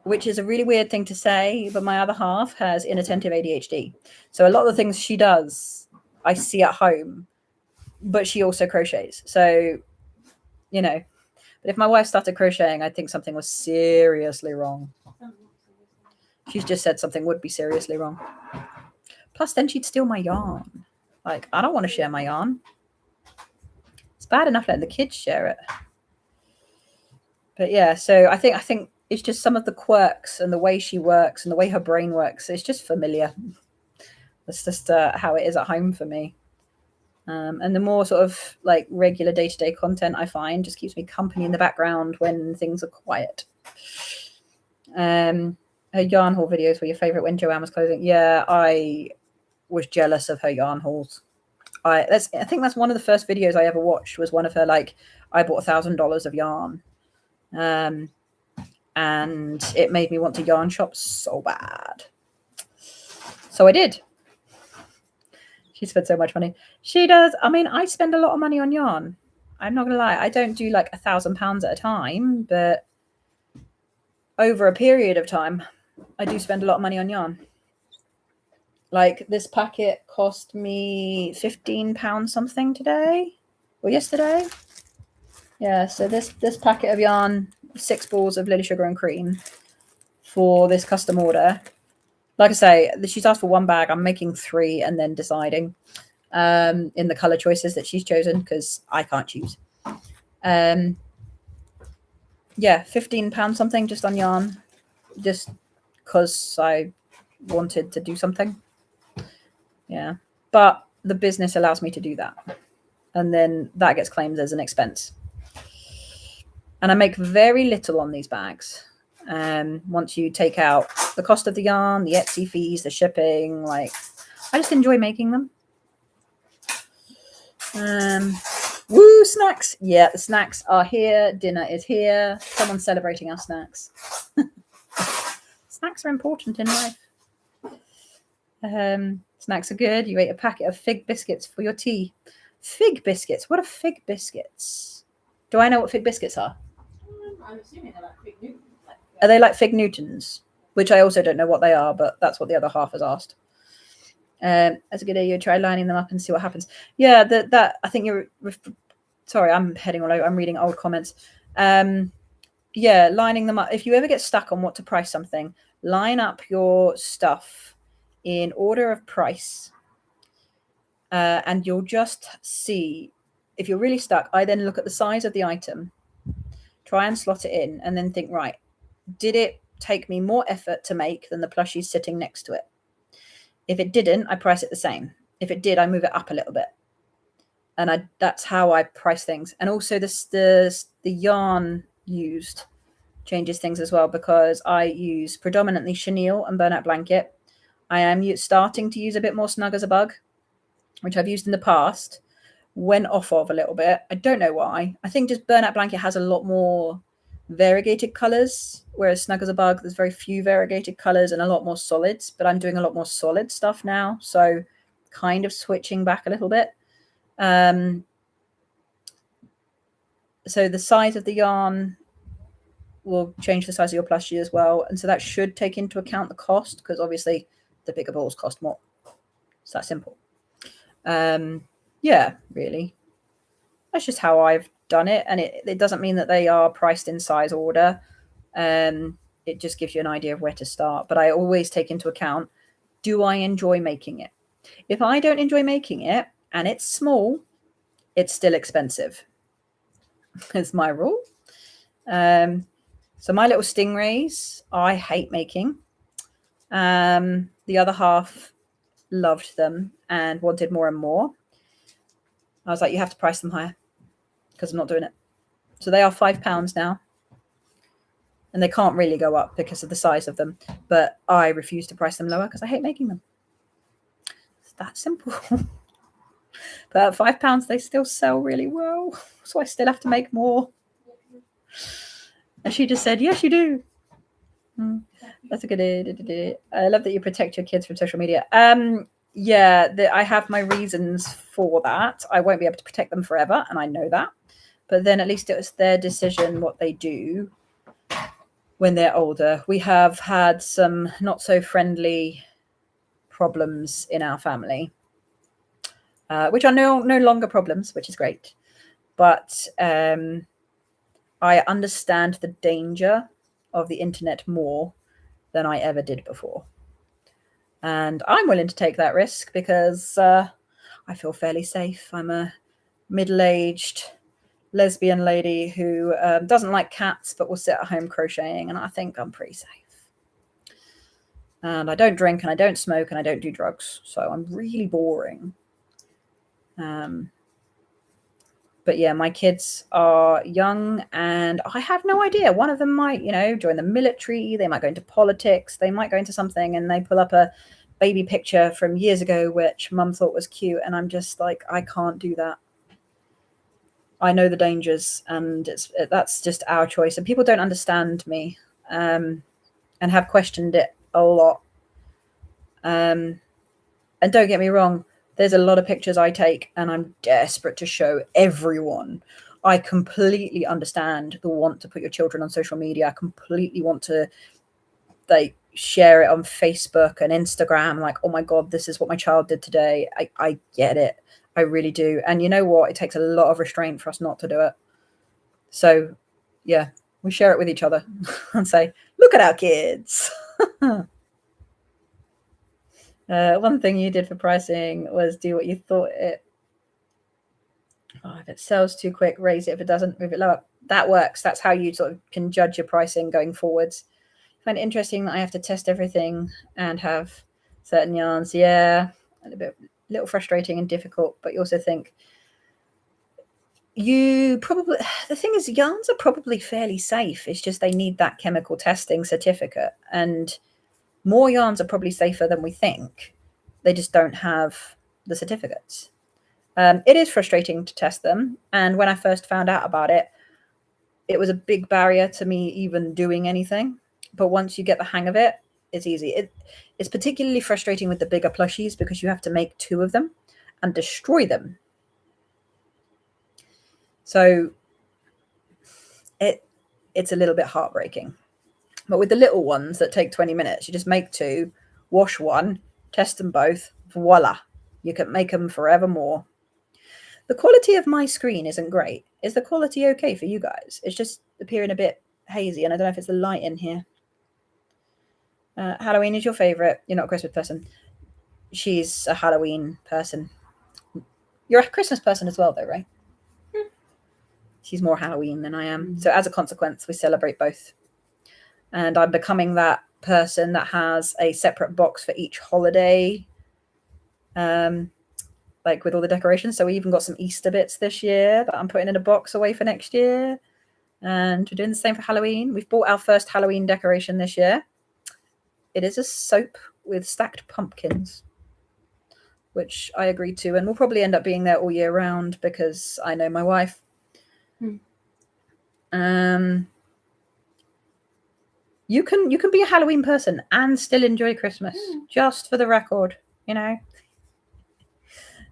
which is a really weird thing to say, but my other half has inattentive ADHD. So a lot of the things she does, I see at home, but she also crochets. So, you know, but if my wife started crocheting, I think something was seriously wrong. She's just said something would be seriously wrong. Plus, then she'd steal my yarn. Like, I don't want to share my yarn. It's bad enough letting the kids share it. But yeah, so I think it's just some of the quirks and the way she works and the way her brain works. It's just familiar. That's just how it is at home for me. And the more sort of like regular day-to-day content I find just keeps me company in the background when things are quiet. Her yarn haul videos were your favorite when Joanne was closing. Yeah, I was jealous of her yarn hauls. I think that's one of the first videos I ever watched, was one of her, like, I bought $1,000 of yarn. And it made me want to yarn shop so bad. So I did. She spent so much money. She does. I mean, I spend a lot of money on yarn. I'm not going to lie. I don't do like £1,000 at a time, but over a period of time, I do spend a lot of money on yarn. Like this packet cost me £15 something today or yesterday. Yeah, so this packet of yarn, 6 balls of Lily Sugar and Cream for this custom order. Like I say, she's asked for 1 bag. I'm making 3 and then deciding in the color choices that she's chosen, because I can't choose. Yeah, £15 something just on yarn, just because I wanted to do something. Yeah, but the business allows me to do that, and then that gets claimed as an expense. And I make very little on these bags. Once you take out the cost of the yarn, the Etsy fees, the shipping, like, I just enjoy making them. Woo, snacks. Yeah, the snacks are here. Dinner is here. Someone's celebrating our snacks. Snacks are important in life. Snacks are good. You ate a packet of fig biscuits for your tea. Fig biscuits? What are fig biscuits? Do I know what fig biscuits are? I'm assuming they're like Fig Newtons. Are they like Fig Newtons? Which I also don't know what they are, but that's what the other half has asked. As a good idea, try lining them up and see what happens. Yeah, that I think you're. Sorry, I'm heading all over. I'm reading old comments. Yeah, lining them up. If you ever get stuck on what to price something, line up your stuff in order of price, and you'll just see. If you're really stuck, I then look at the size of the item, try and slot it in, and then think, right, did it take me more effort to make than the plushie sitting next to it? If it didn't, I price it the same. If it did, I move it up a little bit. And that's how I price things. And also the yarn used changes things as well, because I use predominantly chenille and burnout blanket. I am starting to use a bit more Snug as a Bug, which I've used in the past, went off of a little bit. I don't know why. I think just burnout blanket has a lot more variegated colors, whereas Snug as a Bug, there's very few variegated colors and a lot more solids, but I'm doing a lot more solid stuff now, so kind of switching back a little bit. So the size of the yarn will change the size of your plushie as well, and so that should take into account the cost, because obviously the bigger balls cost more. It's that simple. Yeah, really, that's just how I've done it, and it doesn't mean that they are priced in size order. It just gives you an idea of where to start, but I always take into account, do I enjoy making it? If I don't enjoy making it and it's small, it's still expensive. It's my rule. So my little stingrays, I hate making. The other half loved them and wanted more and more. I was like, you have to price them higher, because I'm not doing it. So they are £5 now. And they can't really go up because of the size of them. But I refuse to price them lower because I hate making them. It's that simple. But at £5, they still sell really well. So I still have to make more. And she just said, yes, you do. That's a good idea. I love that you protect your kids from social media. Yeah, I have my reasons for that. I won't be able to protect them forever, and I know that. But then at least it was their decision what they do when they're older. We have had some not so friendly problems in our family, which are no longer problems, which is great. But I understand the danger of the internet more than I ever did before. And I'm willing to take that risk because I feel fairly safe. I'm a middle-aged lesbian lady who doesn't like cats but will sit at home crocheting, and I think I'm pretty safe. And I don't drink, and I don't smoke, and I don't do drugs, so I'm really boring. But yeah, my kids are young, and I have no idea. One of them might, join the military. They might go into politics. They might go into something, and they pull up a baby picture from years ago, which mum thought was cute. And I'm just like, I can't do that. I know the dangers, and that's just our choice. And people don't understand me, and have questioned it a lot. And don't get me wrong, there's a lot of pictures I take and I'm desperate to show everyone. I completely understand the want to put your children on social media. I completely want to share it on Facebook and Instagram. Like, oh my God, this is what my child did today. I get it. I really do. And you know what? It takes a lot of restraint for us not to do it. So yeah, we share it with each other and say, look at our kids. One thing you did for pricing was do what you thought it. If it sells too quick, raise it. If it doesn't, move it lower. That works. That's how you sort of can judge your pricing going forwards. I find it interesting that I have to test everything and have certain yarns. Yeah, a little frustrating and difficult, but you also think the thing is, yarns are probably fairly safe. It's just they need that chemical testing certificate, and more yarns are probably safer than we think. They just don't have the certificates. It is frustrating to test them. And when I first found out about it, it was a big barrier to me even doing anything. But once you get the hang of it, it's easy. It's particularly frustrating with the bigger plushies because you have to make 2 of them and destroy them. So it's a little bit heartbreaking. But with the little ones that take 20 minutes, you just make 2, wash 1, test them both, Voila, you can make them forevermore. The quality of my screen isn't great. Is the quality okay for you guys? It's just appearing a bit hazy, and I don't know if it's the light in here. Halloween is your favorite. You're not a Christmas person. She's a Halloween person. You're a Christmas person as well, though, right? She's more Halloween than I am. So as a consequence, we celebrate both. And I'm becoming that person that has a separate box for each holiday, like with all the decorations. So we even got some Easter bits this year that I'm putting in a box away for next year. And we're doing the same for Halloween. We've bought our first Halloween decoration this year. It is a soap with stacked pumpkins, which I agreed to, and we'll probably end up being there all year round because I know my wife. You can be a Halloween person and still enjoy Christmas, just for the record, you know.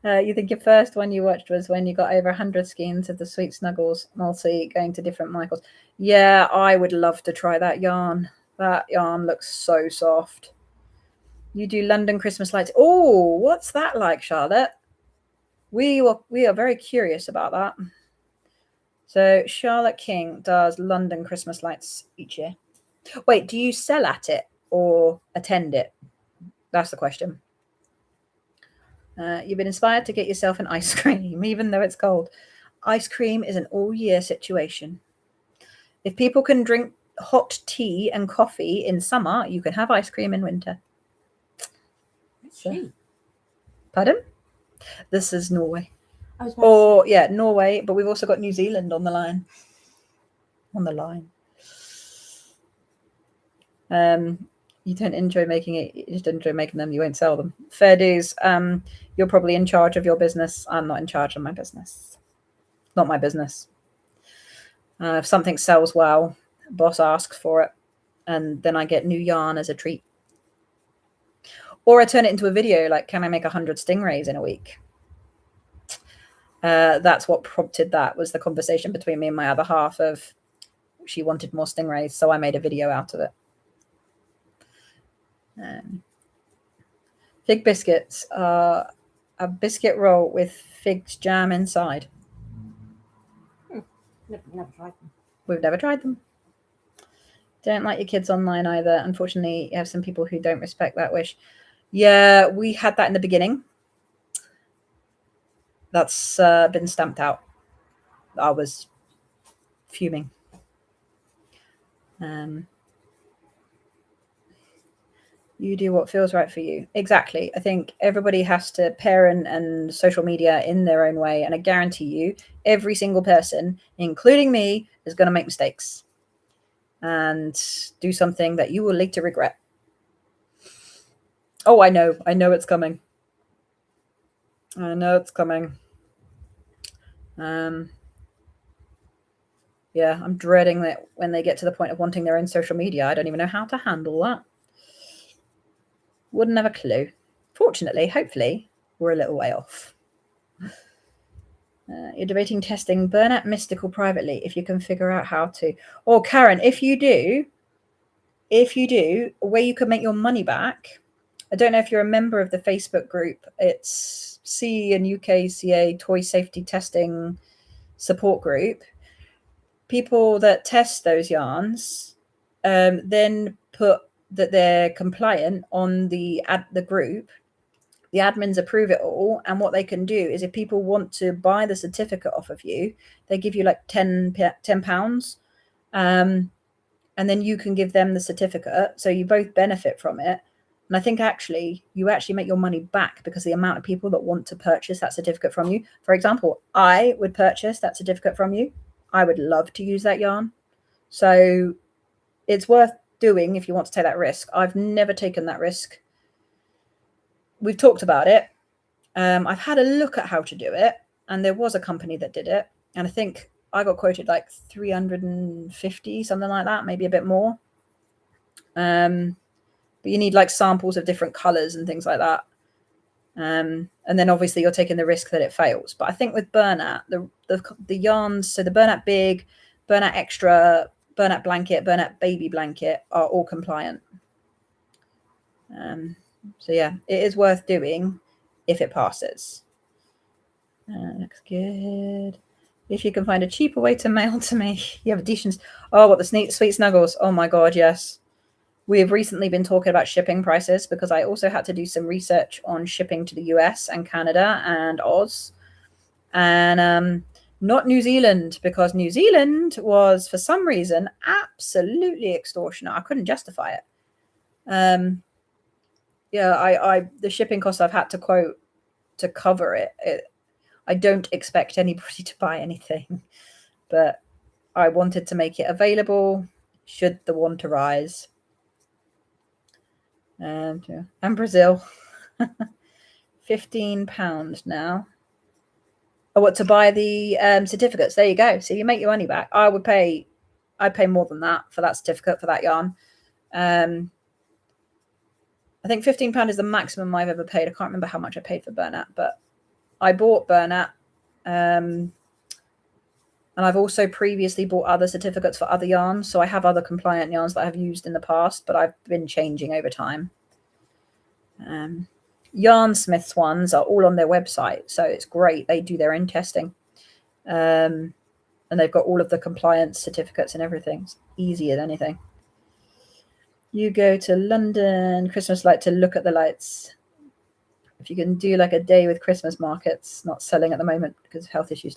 You think your first one you watched was when you got over 100 skeins of the Sweet Snuggles multi going to different Michaels. Yeah, I would love to try that yarn. That yarn looks so soft. You do London Christmas lights. Oh, what's that like, Charlotte? We are very curious about that. So Charlotte King does London Christmas lights each year. Wait, do you sell at it or attend it? That's the question. You've been inspired to get yourself an ice cream, even though it's cold. Ice cream is an all-year situation. If people can drink hot tea and coffee in summer, you can have ice cream in winter. So, pardon? This is Norway. Yeah, Norway, but we've also got New Zealand on the line. You don't enjoy making it. You just enjoy making them. You won't sell them. Fair dues. You're probably in charge of your business. I'm not in charge of my business. Not my business. If something sells well, boss asks for it, and then I get new yarn as a treat. Or I turn it into a video, like, can I make 100 stingrays in a week? That's what prompted that, was the conversation between me and my other half of she wanted more stingrays, so I made a video out of it. Fig biscuits are a biscuit roll with figs jam inside. Never tried them. We've never tried them. Don't like your kids online either. Unfortunately, you have some people who don't respect that wish. Yeah, we had that in the beginning. That's been stamped out. I was fuming. You do what feels right for you. Exactly. I think everybody has to parent and social media in their own way. And I guarantee you, every single person, including me, is going to make mistakes and do something that you will later regret. Oh, I know. I know it's coming. I know it's coming. Yeah, I'm dreading that when they get to the point of wanting their own social media. I don't even know how to handle that. Wouldn't have a clue. Fortunately, hopefully, we're a little way off. You're debating testing Burnout Mystical privately if you can figure out how to. Or Karen, if you do, a way you can make your money back. I don't know if you're a member of the Facebook group. It's CE and UKCA Toy Safety Testing Support Group. People that test those yarns then put that they're compliant on the group. The admins approve it all, and what they can do is if people want to buy the certificate off of you, they give you like £10, and then you can give them the certificate, so you both benefit from it. And I think actually you actually make your money back because the amount of people that want to purchase that certificate from you. For example, I would purchase that certificate from you. I would love to use that yarn, so it's worth doing if you want to take that risk. I've never taken that risk. We've talked about it. I've had a look at how to do it, and there was a company that did it, and I think I got quoted like 350, something like that, maybe a bit more. But you need like samples of different colors and things like that. And then obviously you're taking the risk that it fails. But I think with Burnout, the yarns, so the Burnout Big, Burnout Extra, Burnout Blanket, Burnout Baby Blanket are all compliant. So yeah, it is worth doing. if it passes. Looks good. If you can find a cheaper way to mail to me. You have additions. Oh, what the sweet snuggles. Oh my God, yes. We've recently been talking about shipping prices because I also had to do some research on shipping to the US and Canada and Oz. And not New Zealand, because New Zealand was, for some reason, absolutely extortionate. I couldn't justify it. Yeah, the shipping costs I've had to quote to cover it. I don't expect anybody to buy anything, but I wanted to make it available should the want arise. And Brazil, £15 now. Oh, what, to buy the certificates? There you go. So you make your money back. I'd pay more than that for that certificate, for that yarn. I think £15 is the maximum I've ever paid. I can't remember how much I paid for Bernat, but I bought Bernat. And I've also previously bought other certificates for other yarns. So I have other compliant yarns that I've used in the past, but I've been changing over time. Yarnsmiths ones are all on their website. So it's great. They do their own testing. And they've got all of the compliance certificates and everything. It's easy as anything. You go to London, Christmas light, to look at the lights. If you can do like a day with Christmas markets, not selling at the moment because of health issues.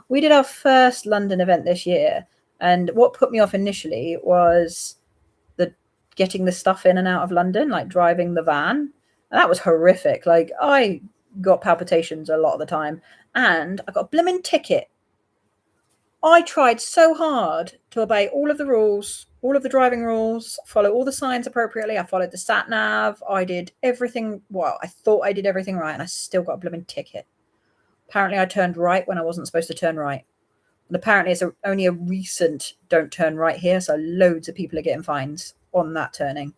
We did our first London event this year. And what put me off initially was getting the stuff in and out of London, like driving the van. And that was horrific. Like, I got palpitations a lot of the time. And I got a blimmin' ticket. I tried so hard to obey all of the rules, all of the driving rules, follow all the signs appropriately. I followed the sat nav. I did everything. Well, I thought I did everything right, and I still got a blooming ticket. Apparently, I turned right when I wasn't supposed to turn right. And apparently, it's only a recent don't turn right here. So loads of people are getting fines on that turning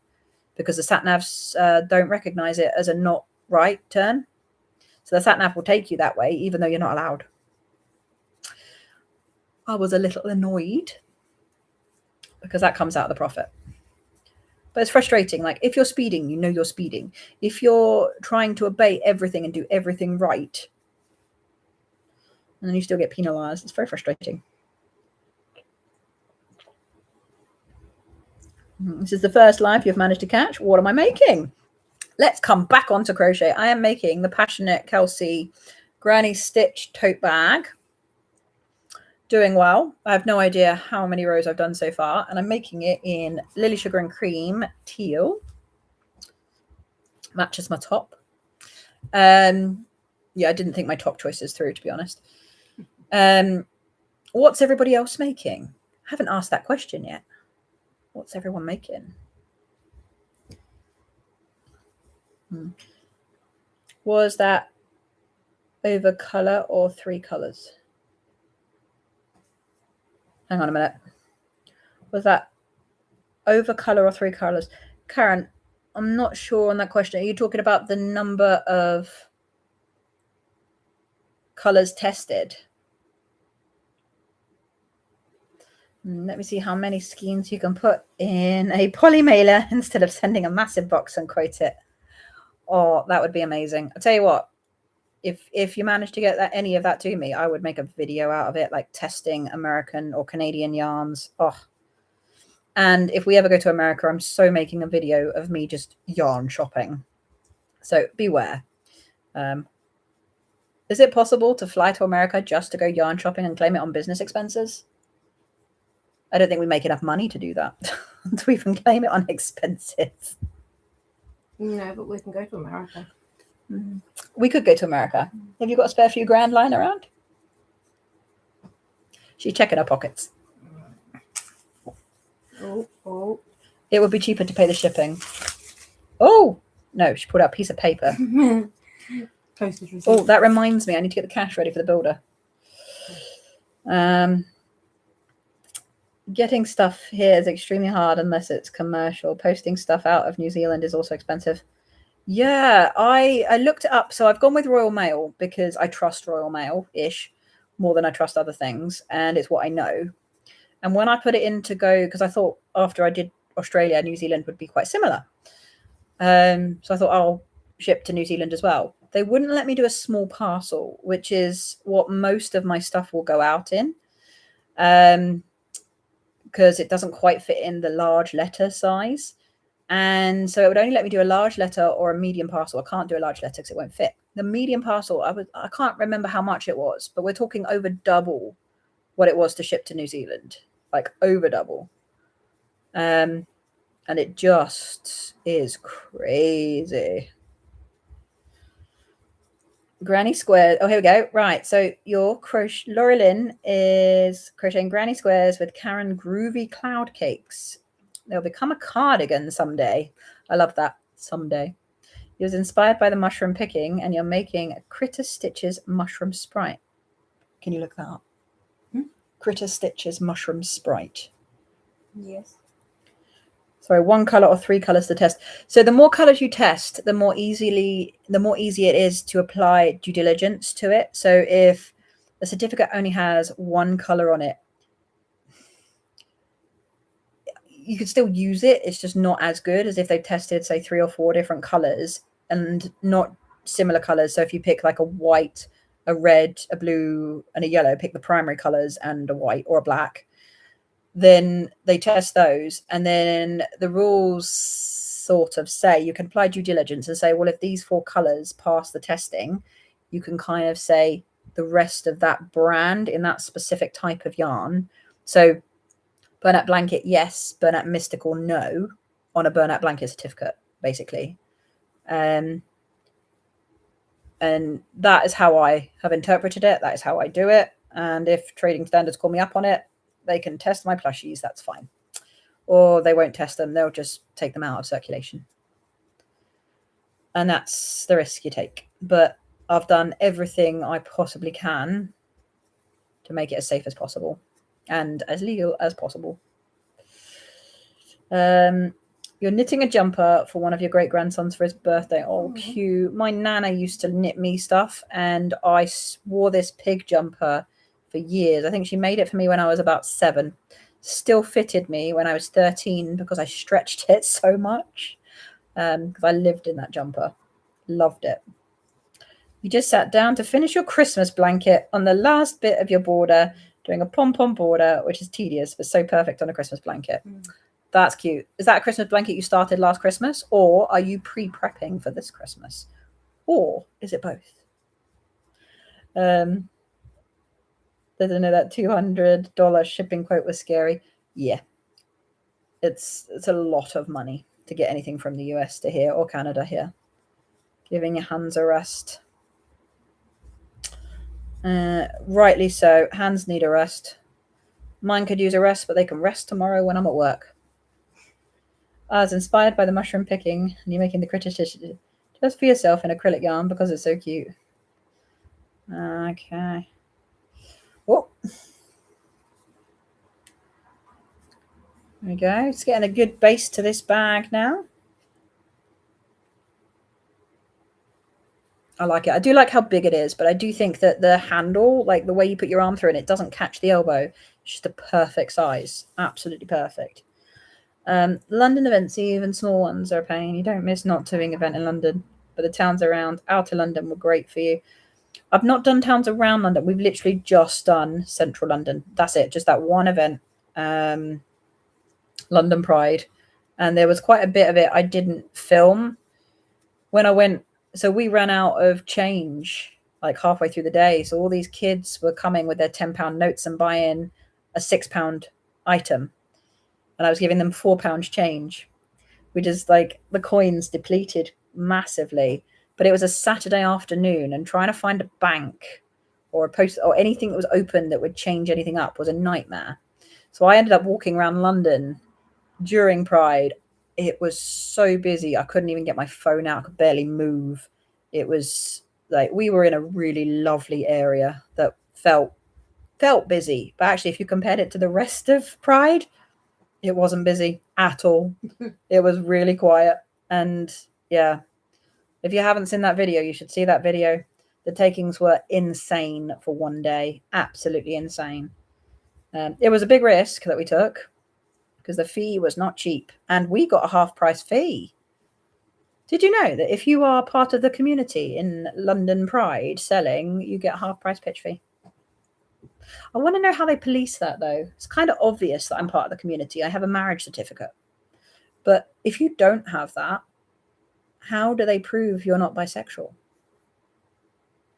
because the sat navs don't recognize it as a not right turn. So the sat nav will take you that way, even though you're not allowed. I was a little annoyed because that comes out of the profit. But it's frustrating. Like, if you're speeding, you know you're speeding. If you're trying to obey everything and do everything right, and then you still get penalized, it's very frustrating. This is the first live you've managed to catch. What am I making? Let's come back onto crochet. I am making the Passionate Kelsey Granny Stitch tote bag. Doing well. I have no idea how many rows I've done so far, and I'm making it in Lily Sugar and Cream teal. Matches my top. Yeah, I didn't think my top choices through, to be honest. What's everybody else making? I haven't asked that question yet. What's everyone making? Was that over color or 3 colors? Hang on a minute. Was that over color or 3 colors? Karen, I'm not sure on that question. Are you talking about the number of colors tested? Let me see how many skeins you can put in a poly mailer instead of sending a massive box and quote it. Oh, that would be amazing. I'll tell you what, if you manage to get any of that to me, I would make a video out of it, like testing American or Canadian yarns. Oh, and if we ever go to America, I'm so making a video of me just yarn shopping. So beware. Is it possible to fly to America just to go yarn shopping and claim it on business expenses? I don't think we make enough money to do that to even claim it on expenses. No, but we can go to America. We could go to America. Have you got a spare few grand lying around? She's checking her pockets. Oh. It would be cheaper to pay the shipping. Oh, no, she pulled out a piece of paper. Postage receipt. Oh, that reminds me. I need to get the cash ready for the builder. Getting stuff here is extremely hard unless it's commercial. Posting stuff out of New Zealand is also expensive. Yeah, I looked it up. So I've gone with Royal Mail because I trust Royal Mail-ish more than I trust other things. And it's what I know. And when I put it in to go, because I thought after I did Australia, New Zealand would be quite similar. So I thought I'll ship to New Zealand as well. they wouldn't let me do a small parcel, which is what most of my stuff will go out in, because it doesn't quite fit in the large letter size. And so it would only let me do a large letter or a medium parcel. I can't do a large letter because it won't fit. The medium parcel, I can't remember how much it was, but we're talking over double what it was to ship to New Zealand, like over double. And it just is crazy. Granny squares. Oh, here we go. Right. So your crochet, Laura Lynn is crocheting granny squares with Karen Groovy Cloud Cakes. They'll become a cardigan someday. I love that. Someday. It was inspired by the mushroom picking, and you're making a Critter Stitches mushroom sprite. Can you look that up? Critter Stitches mushroom sprite. Yes. Sorry, 1 color or 3 colors to test. So the more colors you test, the more easy it is to apply due diligence to it. So if the certificate only has 1 color on it, you could still use it. It's just not as good as if they've tested, say, 3 or 4 different colors and not similar colors. So if you pick like a white, a red, a blue, and a yellow, pick the primary colors and a white or a black, then they test those. And then the rules sort of say you can apply due diligence and say, well, if these 4 colors pass the testing, you can kind of say the rest of that brand in that specific type of yarn. So burnout blanket, yes. Burnout mystical, no, on a burnout blanket certificate, basically. And that is how I have interpreted it. That is how I do it. And if trading standards call me up on it, they can test my plushies. That's fine. Or they won't test them. They'll just take them out of circulation. And that's the risk you take. But I've done everything I possibly can to make it as safe as possible and as legal as possible. You're knitting a jumper for one of your great-grandsons for his birthday. Oh, cute. My nana used to knit me stuff, and I wore this pig jumper for years. I think she made it for me when I was about 7. Still fitted me when I was 13 because I stretched it so much, because I lived in that jumper. Loved it. You just sat down to finish your Christmas blanket on the last bit of your border, doing a pom-pom border, which is tedious, but so perfect on a Christmas blanket. That's cute. Is that a Christmas blanket you started last Christmas, or are you pre-prepping for this Christmas? Or is it both? Didn't know that $200 shipping quote was scary. Yeah. It's a lot of money to get anything from the US to here or Canada here. Giving your hands a rest. Rightly so. Hands need a rest. Mine could use a rest, but they can rest tomorrow when I'm at work. I was inspired by the mushroom picking, and you're making the critter stitches just for yourself in acrylic yarn because it's so cute. Okay. Oh. There we go. It's getting a good base to this bag now. I like it. I do like how big it is, but I do think that the handle, like the way you put your arm through it, it doesn't catch the elbow. It's just a perfect size. Absolutely perfect. London events, even small ones, are a pain. You don't miss not doing an event in London, but the towns around outer London were great for you. I've not done towns around London. We've literally just done central London. That's it. Just that one event, London Pride. And there was quite a bit of it I didn't film when I went. So we ran out of change like halfway through the day. So all these kids were coming with their £10 notes and buying a £6 item. And I was giving them £4 change, which is like the coins depleted massively. But it was a Saturday afternoon, and trying to find a bank or a post or anything that was open that would change anything up was a nightmare. So I ended up walking around London during Pride. It was so busy. I couldn't even get my phone out. I could barely move. It was like we were in a really lovely area that felt busy. But actually, if you compared it to the rest of Pride, it wasn't busy at all. It was really quiet. And yeah, if you haven't seen that video, you should see that video. The takings were insane for one day. Absolutely insane. It was a big risk that we took because the fee was not cheap. And we got a half price fee. Did you know that if you are part of the community in London Pride selling, you get half price pitch fee? I want to know how they police that, though. It's kind of obvious that I'm part of the community. I have a marriage certificate. But if you don't have that, how do they prove you're not bisexual?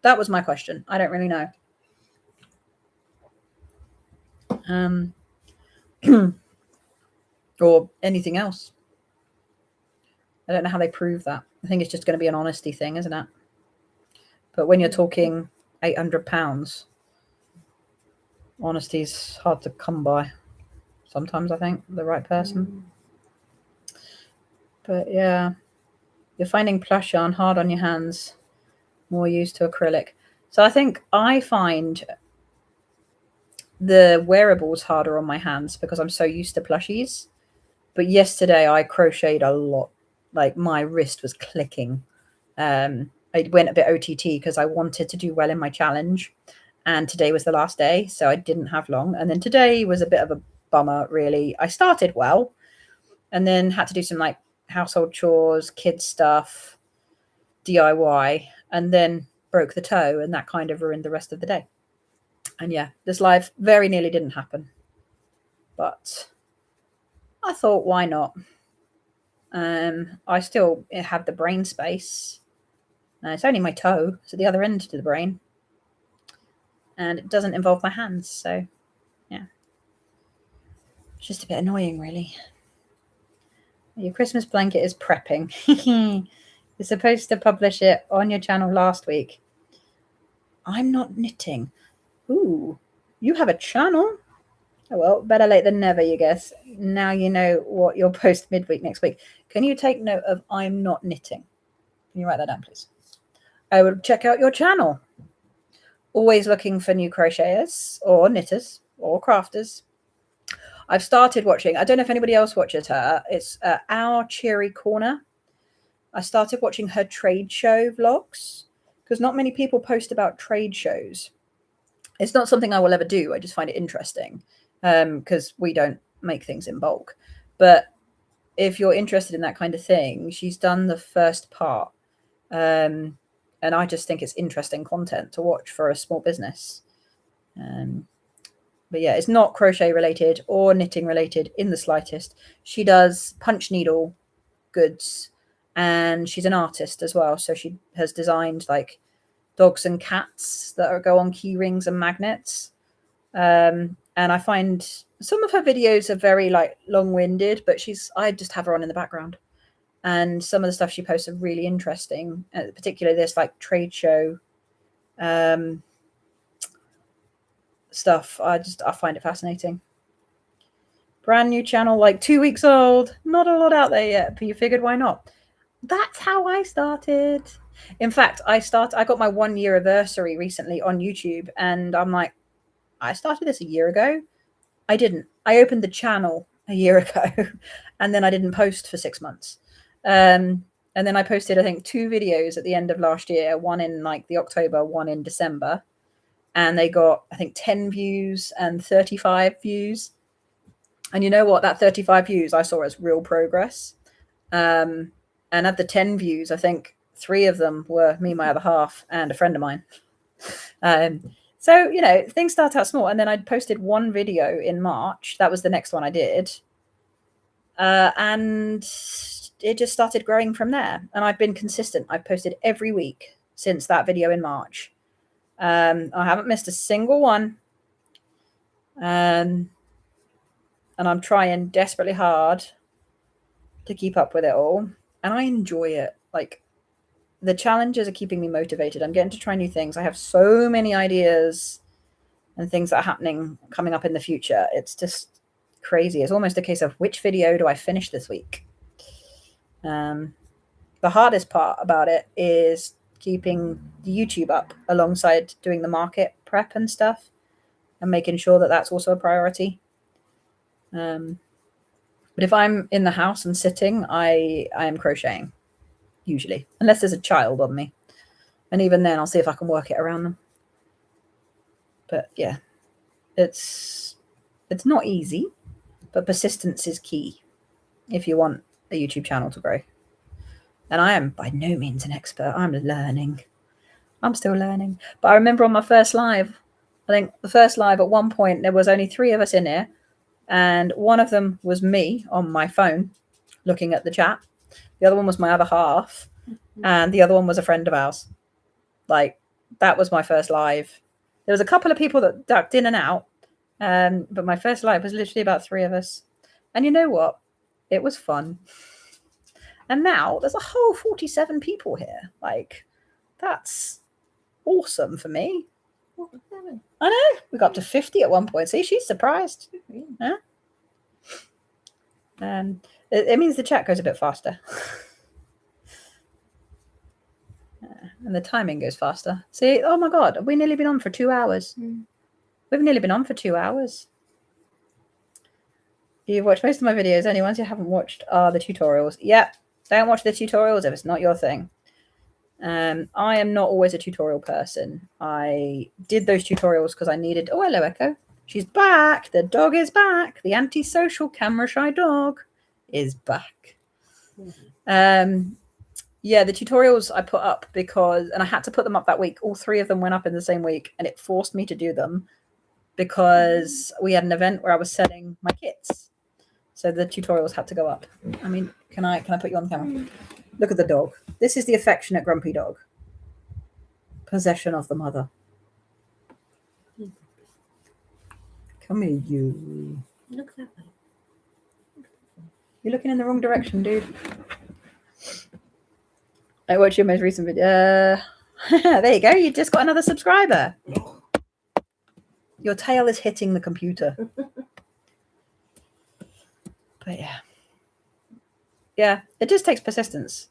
That was my question. I don't really know. Or anything else. I don't know how they prove that. I think it's just going to be an honesty thing, isn't it? But when you're talking £800, honesty's hard to come by. Sometimes I think the right person. But yeah, you're finding plush yarn hard on your hands, more used to acrylic. So I think I find the wearables harder on my hands because I'm so used to plushies. But yesterday I crocheted a lot. Like my wrist was clicking. I went a bit OTT because I wanted to do well in my challenge. And today was the last day, so I didn't have long. And then today was a bit of a bummer, really. I started well and then had to do some like household chores, kids stuff, DIY, and then broke the toe, and that kind of ruined the rest of the day. And yeah, this live very nearly didn't happen. But I thought, why not? I still have the brain space. It's only my toe, so the other end to the brain. And it doesn't involve my hands, so yeah. It's just a bit annoying, really. Your Christmas blanket is prepping. You're supposed to publish it on your channel last week. I'm not knitting. Ooh, you have a channel? Oh, well, better late than never, you guess. Now you know what you'll post midweek next week. Can you take note of I'm not knitting? Can you write that down, please? I will check out your channel. Always looking for new crocheters or knitters or crafters. I've started watching. I don't know if anybody else watches her. It's Our Cheery Corner. I started watching her trade show vlogs because not many people post about trade shows. It's not something I will ever do. I just find it interesting because we don't make things in bulk. But if you're interested in that kind of thing, she's done the first part. And I just think it's interesting content to watch for a small business. But yeah, it's not crochet related or knitting related in the slightest. She does punch needle goods and she's an artist as well. So she has designed like dogs and cats that go on key rings and magnets. And I find some of her videos are very like long-winded, but I just have her on in the background. And some of the stuff she posts are really interesting, particularly this like trade show stuff. I find it fascinating. Brand new channel, like 2 weeks old. Not a lot out there yet, but you figured why not? That's how I started. In fact, I got my 1 year anniversary recently on YouTube, and I'm like, I started this a year ago. I didn't. I opened the channel a year ago, and then I didn't post for 6 months. And then I posted, I think, 2 videos at the end of last year, one in like the October, one in December. And they got, I think, 10 views and 35 views. And you know what? That 35 views I saw as real progress. And of the 10 views, I think 3 of them were me, my other half, and a friend of mine. So, you know, things start out small. And then I posted 1 video in March. That was the next one I did. And it just started growing from there. And I've been consistent. I've posted every week since that video in March. I haven't missed a single one. And I'm trying desperately hard to keep up with it all. And I enjoy it. Like, the challenges are keeping me motivated. I'm getting to try new things. I have so many ideas and things that are coming up in the future. It's just crazy. It's almost a case of which video do I finish this week? The hardest part about it is keeping the YouTube up alongside doing the market prep and stuff and making sure that that's also a priority. But if I'm in the house and sitting, I am crocheting usually, unless there's a child on me. And even then I'll see if I can work it around them. But yeah, it's not easy, but persistence is key if you want a YouTube channel to grow. And I am by no means an expert. I'm learning. I'm still learning. But I remember on my first live, I think the first live at one point, there was only 3 of us in here. And one of them was me on my phone looking at the chat. The other one was my other half. And the other one was a friend of ours. Like, that was my first live. There was a couple of people that ducked in and out. But my first live was literally about 3 of us. And you know what? It was fun. And now there's a whole 47 people here. Like, that's awesome for me. I know. We got up to 50 at one point. See, she's surprised. Yeah. It means the chat goes a bit faster. And the timing goes faster. See, oh my God, we've nearly been on for 2 hours. We've nearly been on for 2 hours. You've watched most of my videos. Only ones you haven't watched are the tutorials. Yep. Don't watch the tutorials if it's not your thing. I am not always a tutorial person. I did those tutorials because I needed... Oh, hello, Echo. She's back. The dog is back. The antisocial camera shy dog is back. Yeah, the tutorials I put up because... And I had to put them up that week. All 3 of them went up in the same week. And it forced me to do them because we had an event where I was selling my kits. So the tutorials had to go up. I mean, can I put you on the camera? Look at the dog. This is the affectionate grumpy dog. Possession of the mother. Come here, you. Look that way. You're looking in the wrong direction, dude. I watched your most recent video. There you go. You just got another subscriber. Your tail is hitting the computer. But yeah, it just takes persistence.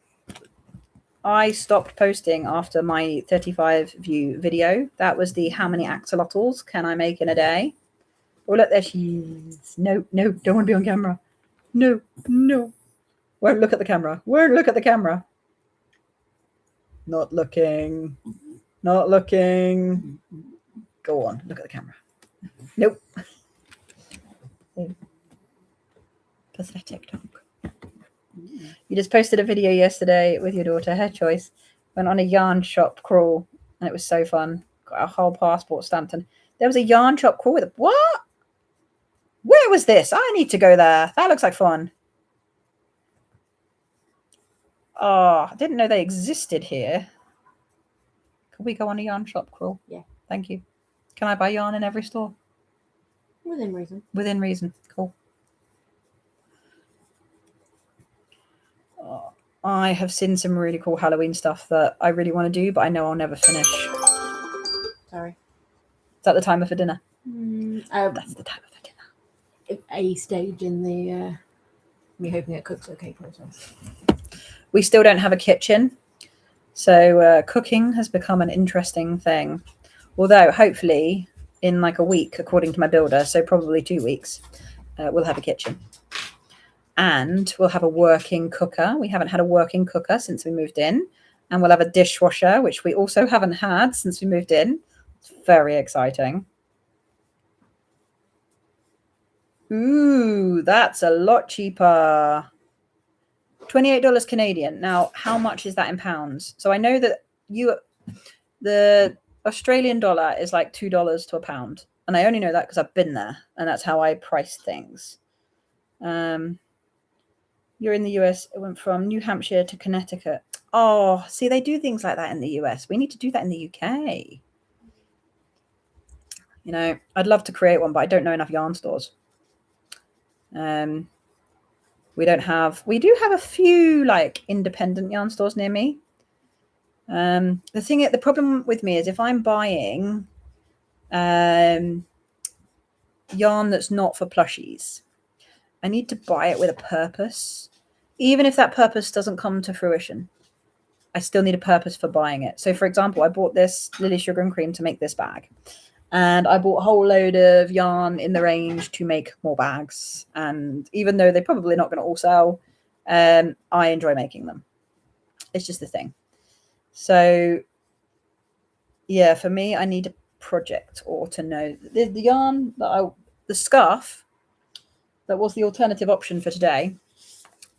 I stopped posting after my 35 view video. That was the how many axolotls can I make in a day? Oh, look, there she is. No, don't want to be on camera. No. Won't look at the camera. Won't look at the camera. Not looking. Not looking. Go on, look at the camera. Nope. Pathetic dog. You just posted a video yesterday with your daughter. Her choice. Went on a yarn shop crawl, and it was so fun. Got our whole passport stamped, and there was a yarn shop crawl with what? Where was this? I need to go there. That looks like fun. Oh, I didn't know they existed here. Can we go on a yarn shop crawl? Yeah. Thank you. Can I buy yarn in every store? Within reason. Within reason. Cool. I have seen some really cool Halloween stuff that I really want to do, but I know I'll never finish. Sorry. Is that the timer for dinner? That's the timer for dinner. A stage in the me hoping it cooks okay process. We still don't have a kitchen, so cooking has become an interesting thing. Although hopefully in like a week, according to my builder, so probably 2 weeks, we'll have a kitchen. And we'll have a working cooker. We haven't had a working cooker since we moved in. And we'll have a dishwasher, which we also haven't had since we moved in. It's very exciting. Ooh, that's a lot cheaper. $28 Canadian. Now, how much is that in pounds? So I know that the Australian dollar is like $2 to a pound. And I only know that because I've been there. And that's how I price things. You're in the US. It went from New Hampshire to Connecticut. Oh, see, they do things like that in the US. We need to do that in the UK. You know, I'd love to create one, but I don't know enough yarn stores. We do have a few like independent yarn stores near me. The problem with me is if I'm buying yarn that's not for plushies, I need to buy it with a purpose. Even if that purpose doesn't come to fruition, I still need a purpose for buying it. So, for example, I bought this Lily Sugar and Cream to make this bag. And I bought a whole load of yarn in the range to make more bags. And even though they're probably not going to all sell, I enjoy making them. It's just the thing. So, yeah, for me, I need a project or to know the yarn that the scarf that was the alternative option for today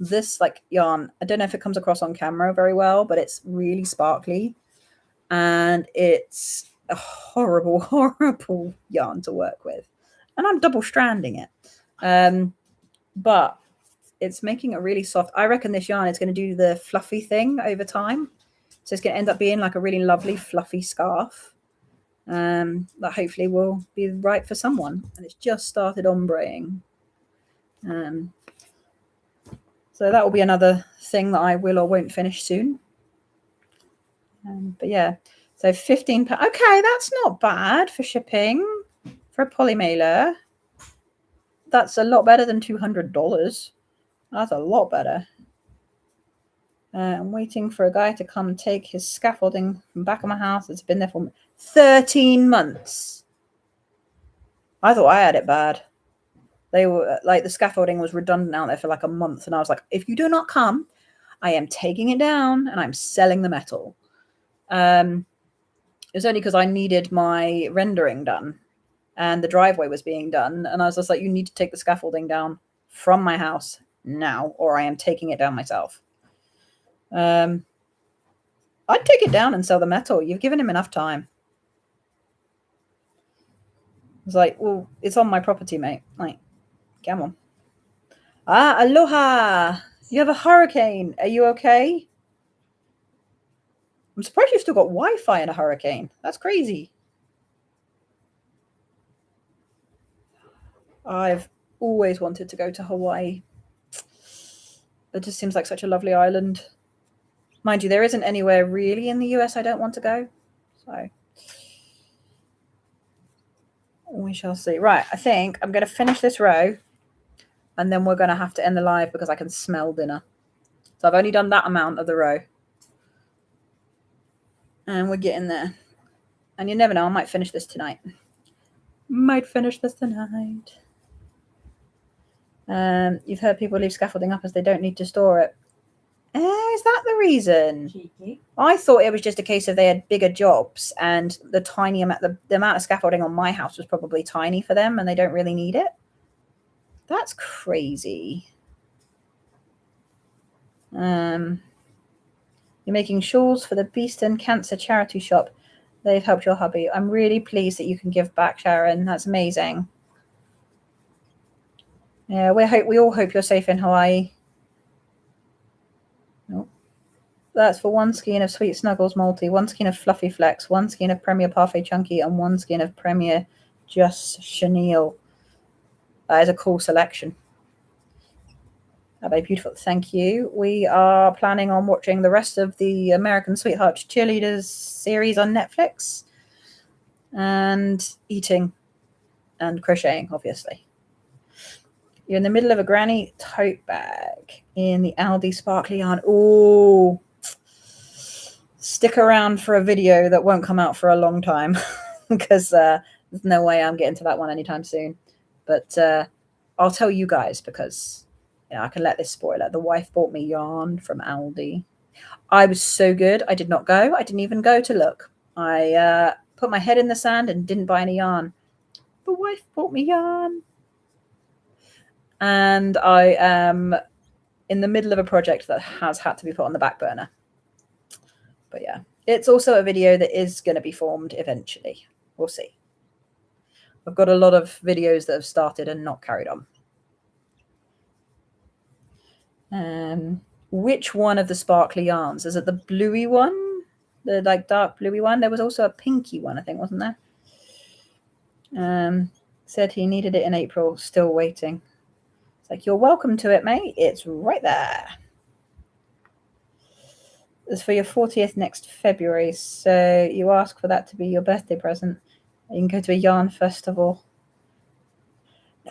this like yarn, I don't know if it comes across on camera very well, but it's really sparkly and it's a horrible, horrible yarn to work with. And I'm double stranding it. But it's making it really soft. I reckon this yarn is going to do the fluffy thing over time. So it's going to end up being like a really lovely fluffy scarf that hopefully will be right for someone. And it's just started ombreing. So that will be another thing that I will or won't finish soon. But yeah, so £15. Okay, that's not bad for shipping for a poly mailer. That's a lot better than $200. That's a lot better. I'm waiting for a guy to come take his scaffolding from back of my house. It's been there for 13 months. I thought I had it bad. They were like, the scaffolding was redundant out there for like a month. And I was like, if you do not come, I am taking it down and I'm selling the metal. It was only because I needed my rendering done and the driveway was being done. And I was just like, you need to take the scaffolding down from my house now, or I am taking it down myself. I'd take it down and sell the metal. You've given him enough time. It's like, well, it's on my property, mate. Like, come on. Ah, aloha. You have a hurricane. Are you okay? I'm surprised you've still got Wi-Fi in a hurricane. That's crazy. I've always wanted to go to Hawaii. It just seems like such a lovely island. Mind you, there isn't anywhere really in the US I don't want to go. So we shall see. Right, I think I'm going to finish this row and then we're going to have to end the live because I can smell dinner. So I've only done that amount of the row. And we're getting there. And you never know, I might finish this tonight. You've heard people leave scaffolding up as they don't need to store it. Is that the reason? Cheeky. I thought it was just a case of they had bigger jobs and the tiny amount, the amount of scaffolding on my house was probably tiny for them and they don't really need it. That's crazy. You're making shawls for the Beast and Cancer charity shop. They've helped your hubby. I'm really pleased that you can give back, Sharon. That's amazing. Yeah, we all hope you're safe in Hawaii. Nope. That's for one skein of Sweet Snuggles Multi, one skein of Fluffy Flex, one skein of Premier Parfait Chunky, and one skein of Premier Just Chenille. That is a cool selection. Very beautiful. Thank you. We are planning on watching the rest of the American Sweetheart Cheerleaders series on Netflix and eating and crocheting, obviously. You're in the middle of a granny tote bag in the Aldi sparkly yarn. Oh, stick around for a video that won't come out for a long time because there's no way I'm getting to that one anytime soon. But I'll tell you guys because I can let this spoiler. The wife bought me yarn from Aldi. I was so good. I did not go. I didn't even go to look. I put my head in the sand and didn't buy any yarn. The wife bought me yarn. And I am in the middle of a project that has had to be put on the back burner. But yeah, it's also a video that is going to be formed eventually. We'll see. I've got a lot of videos that have started and not carried on. Which one of the sparkly yarns? Is it the bluey one? The like dark bluey one? There was also a pinky one, I think, wasn't there? Said he needed it in April, still waiting. It's like, you're welcome to it, mate. It's right there. It's for your 40th next February, so you ask for that to be your birthday present. You can go to a yarn festival.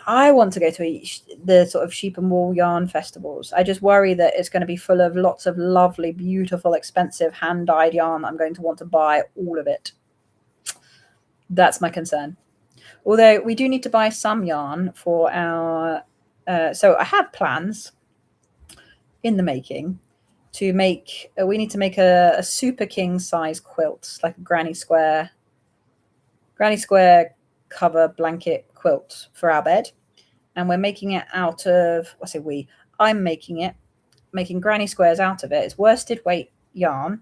I want to go to the sort of sheep and wool yarn festivals. I just worry that it's going to be full of lots of lovely, beautiful, expensive hand-dyed yarn. I'm going to want to buy all of it. That's my concern. Although we do need to buy some yarn for our... so I have plans in the making to make... we need to make a super king size quilt, like a granny square cover blanket quilt for our bed, and we're making it out of, I'm making it making granny squares out of it. It's worsted weight yarn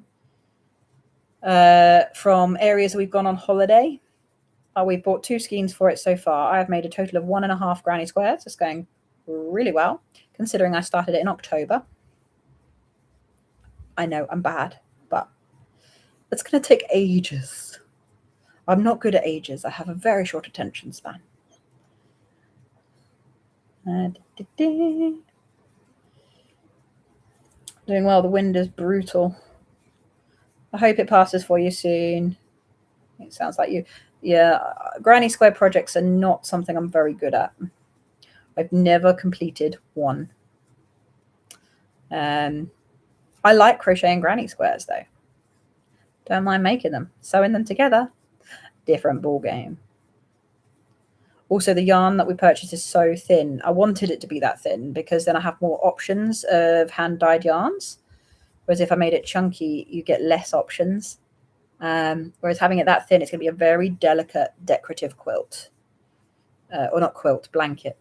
from areas we've gone on holiday. We've bought 2 skeins for it so far. I have made a total of 1.5 granny squares. It's going really well, considering I started it in October. I know I'm bad, but it's going to take ages. I'm not good at ages. I have a very short attention span. Doing well. The wind is brutal. I hope it passes for you soon. It sounds like you. Yeah, granny square projects are not something I'm very good at. I've never completed one. I like crocheting granny squares though. Don't mind making them. Sewing them together, different ball game. Also, the yarn that we purchased is so thin. I wanted it to be that thin because then I have more options of hand-dyed yarns. Whereas if I made it chunky, you get less options. Whereas having it that thin, it's going to be a very delicate decorative quilt. Or not quilt, blanket.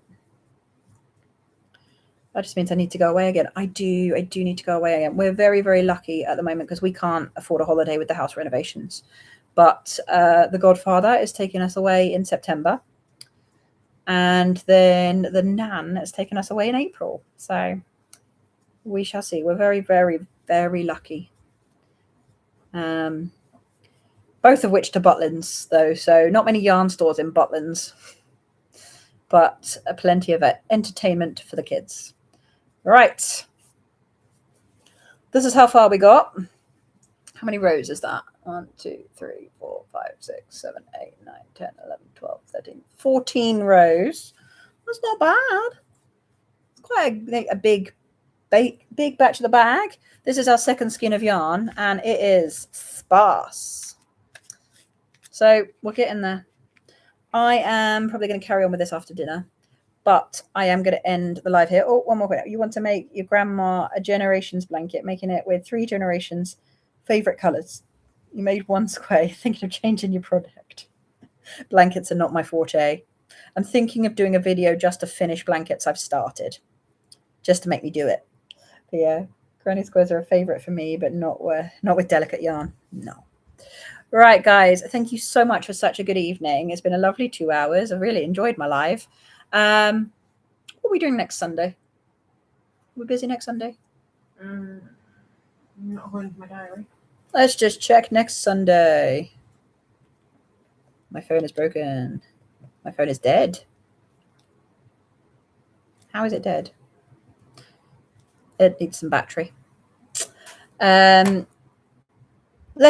That just means I need to go away again. I do need to go away again. We're very, very lucky at the moment because we can't afford a holiday with the house renovations. But the godfather is taking us away in September. And then the nan has taken us away in April. So we shall see. We're very, very, very lucky. Both of which to Butlins, though. So not many yarn stores in Butlins. But plenty of entertainment for the kids. Right. This is how far we got. How many rows is that? 1, 2, 3, 4, 5, 6, 7, 8, 9, 10, 11, 12, 13, 14 rows. That's not bad. It's quite a big batch of the bag. This is our second skein of yarn, and it is sparse. So we're getting there. I am probably going to carry on with this after dinner, but I am going to end the live here. Oh, one more quick. You want to make your grandma a generations blanket, making it with 3 generations' favorite colors. You made one square, thinking of changing your product. Blankets are not my forte. I'm thinking of doing a video just to finish blankets I've started, just to make me do it. But yeah, granny squares are a favorite for me, but not with delicate yarn. No. Right, guys, thank you so much for such a good evening. It's been a lovely 2 hours. I really enjoyed my live. What are we doing next Sunday? We're busy next Sunday? Not according to my diary. Let's just check next Sunday. My phone is broken. My phone is dead. How is it dead? It needs some battery. Let's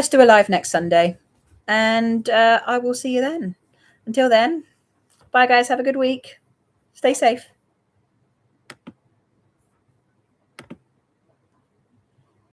do a live next Sunday. And I will see you then. Until then, bye guys. Have a good week. Stay safe.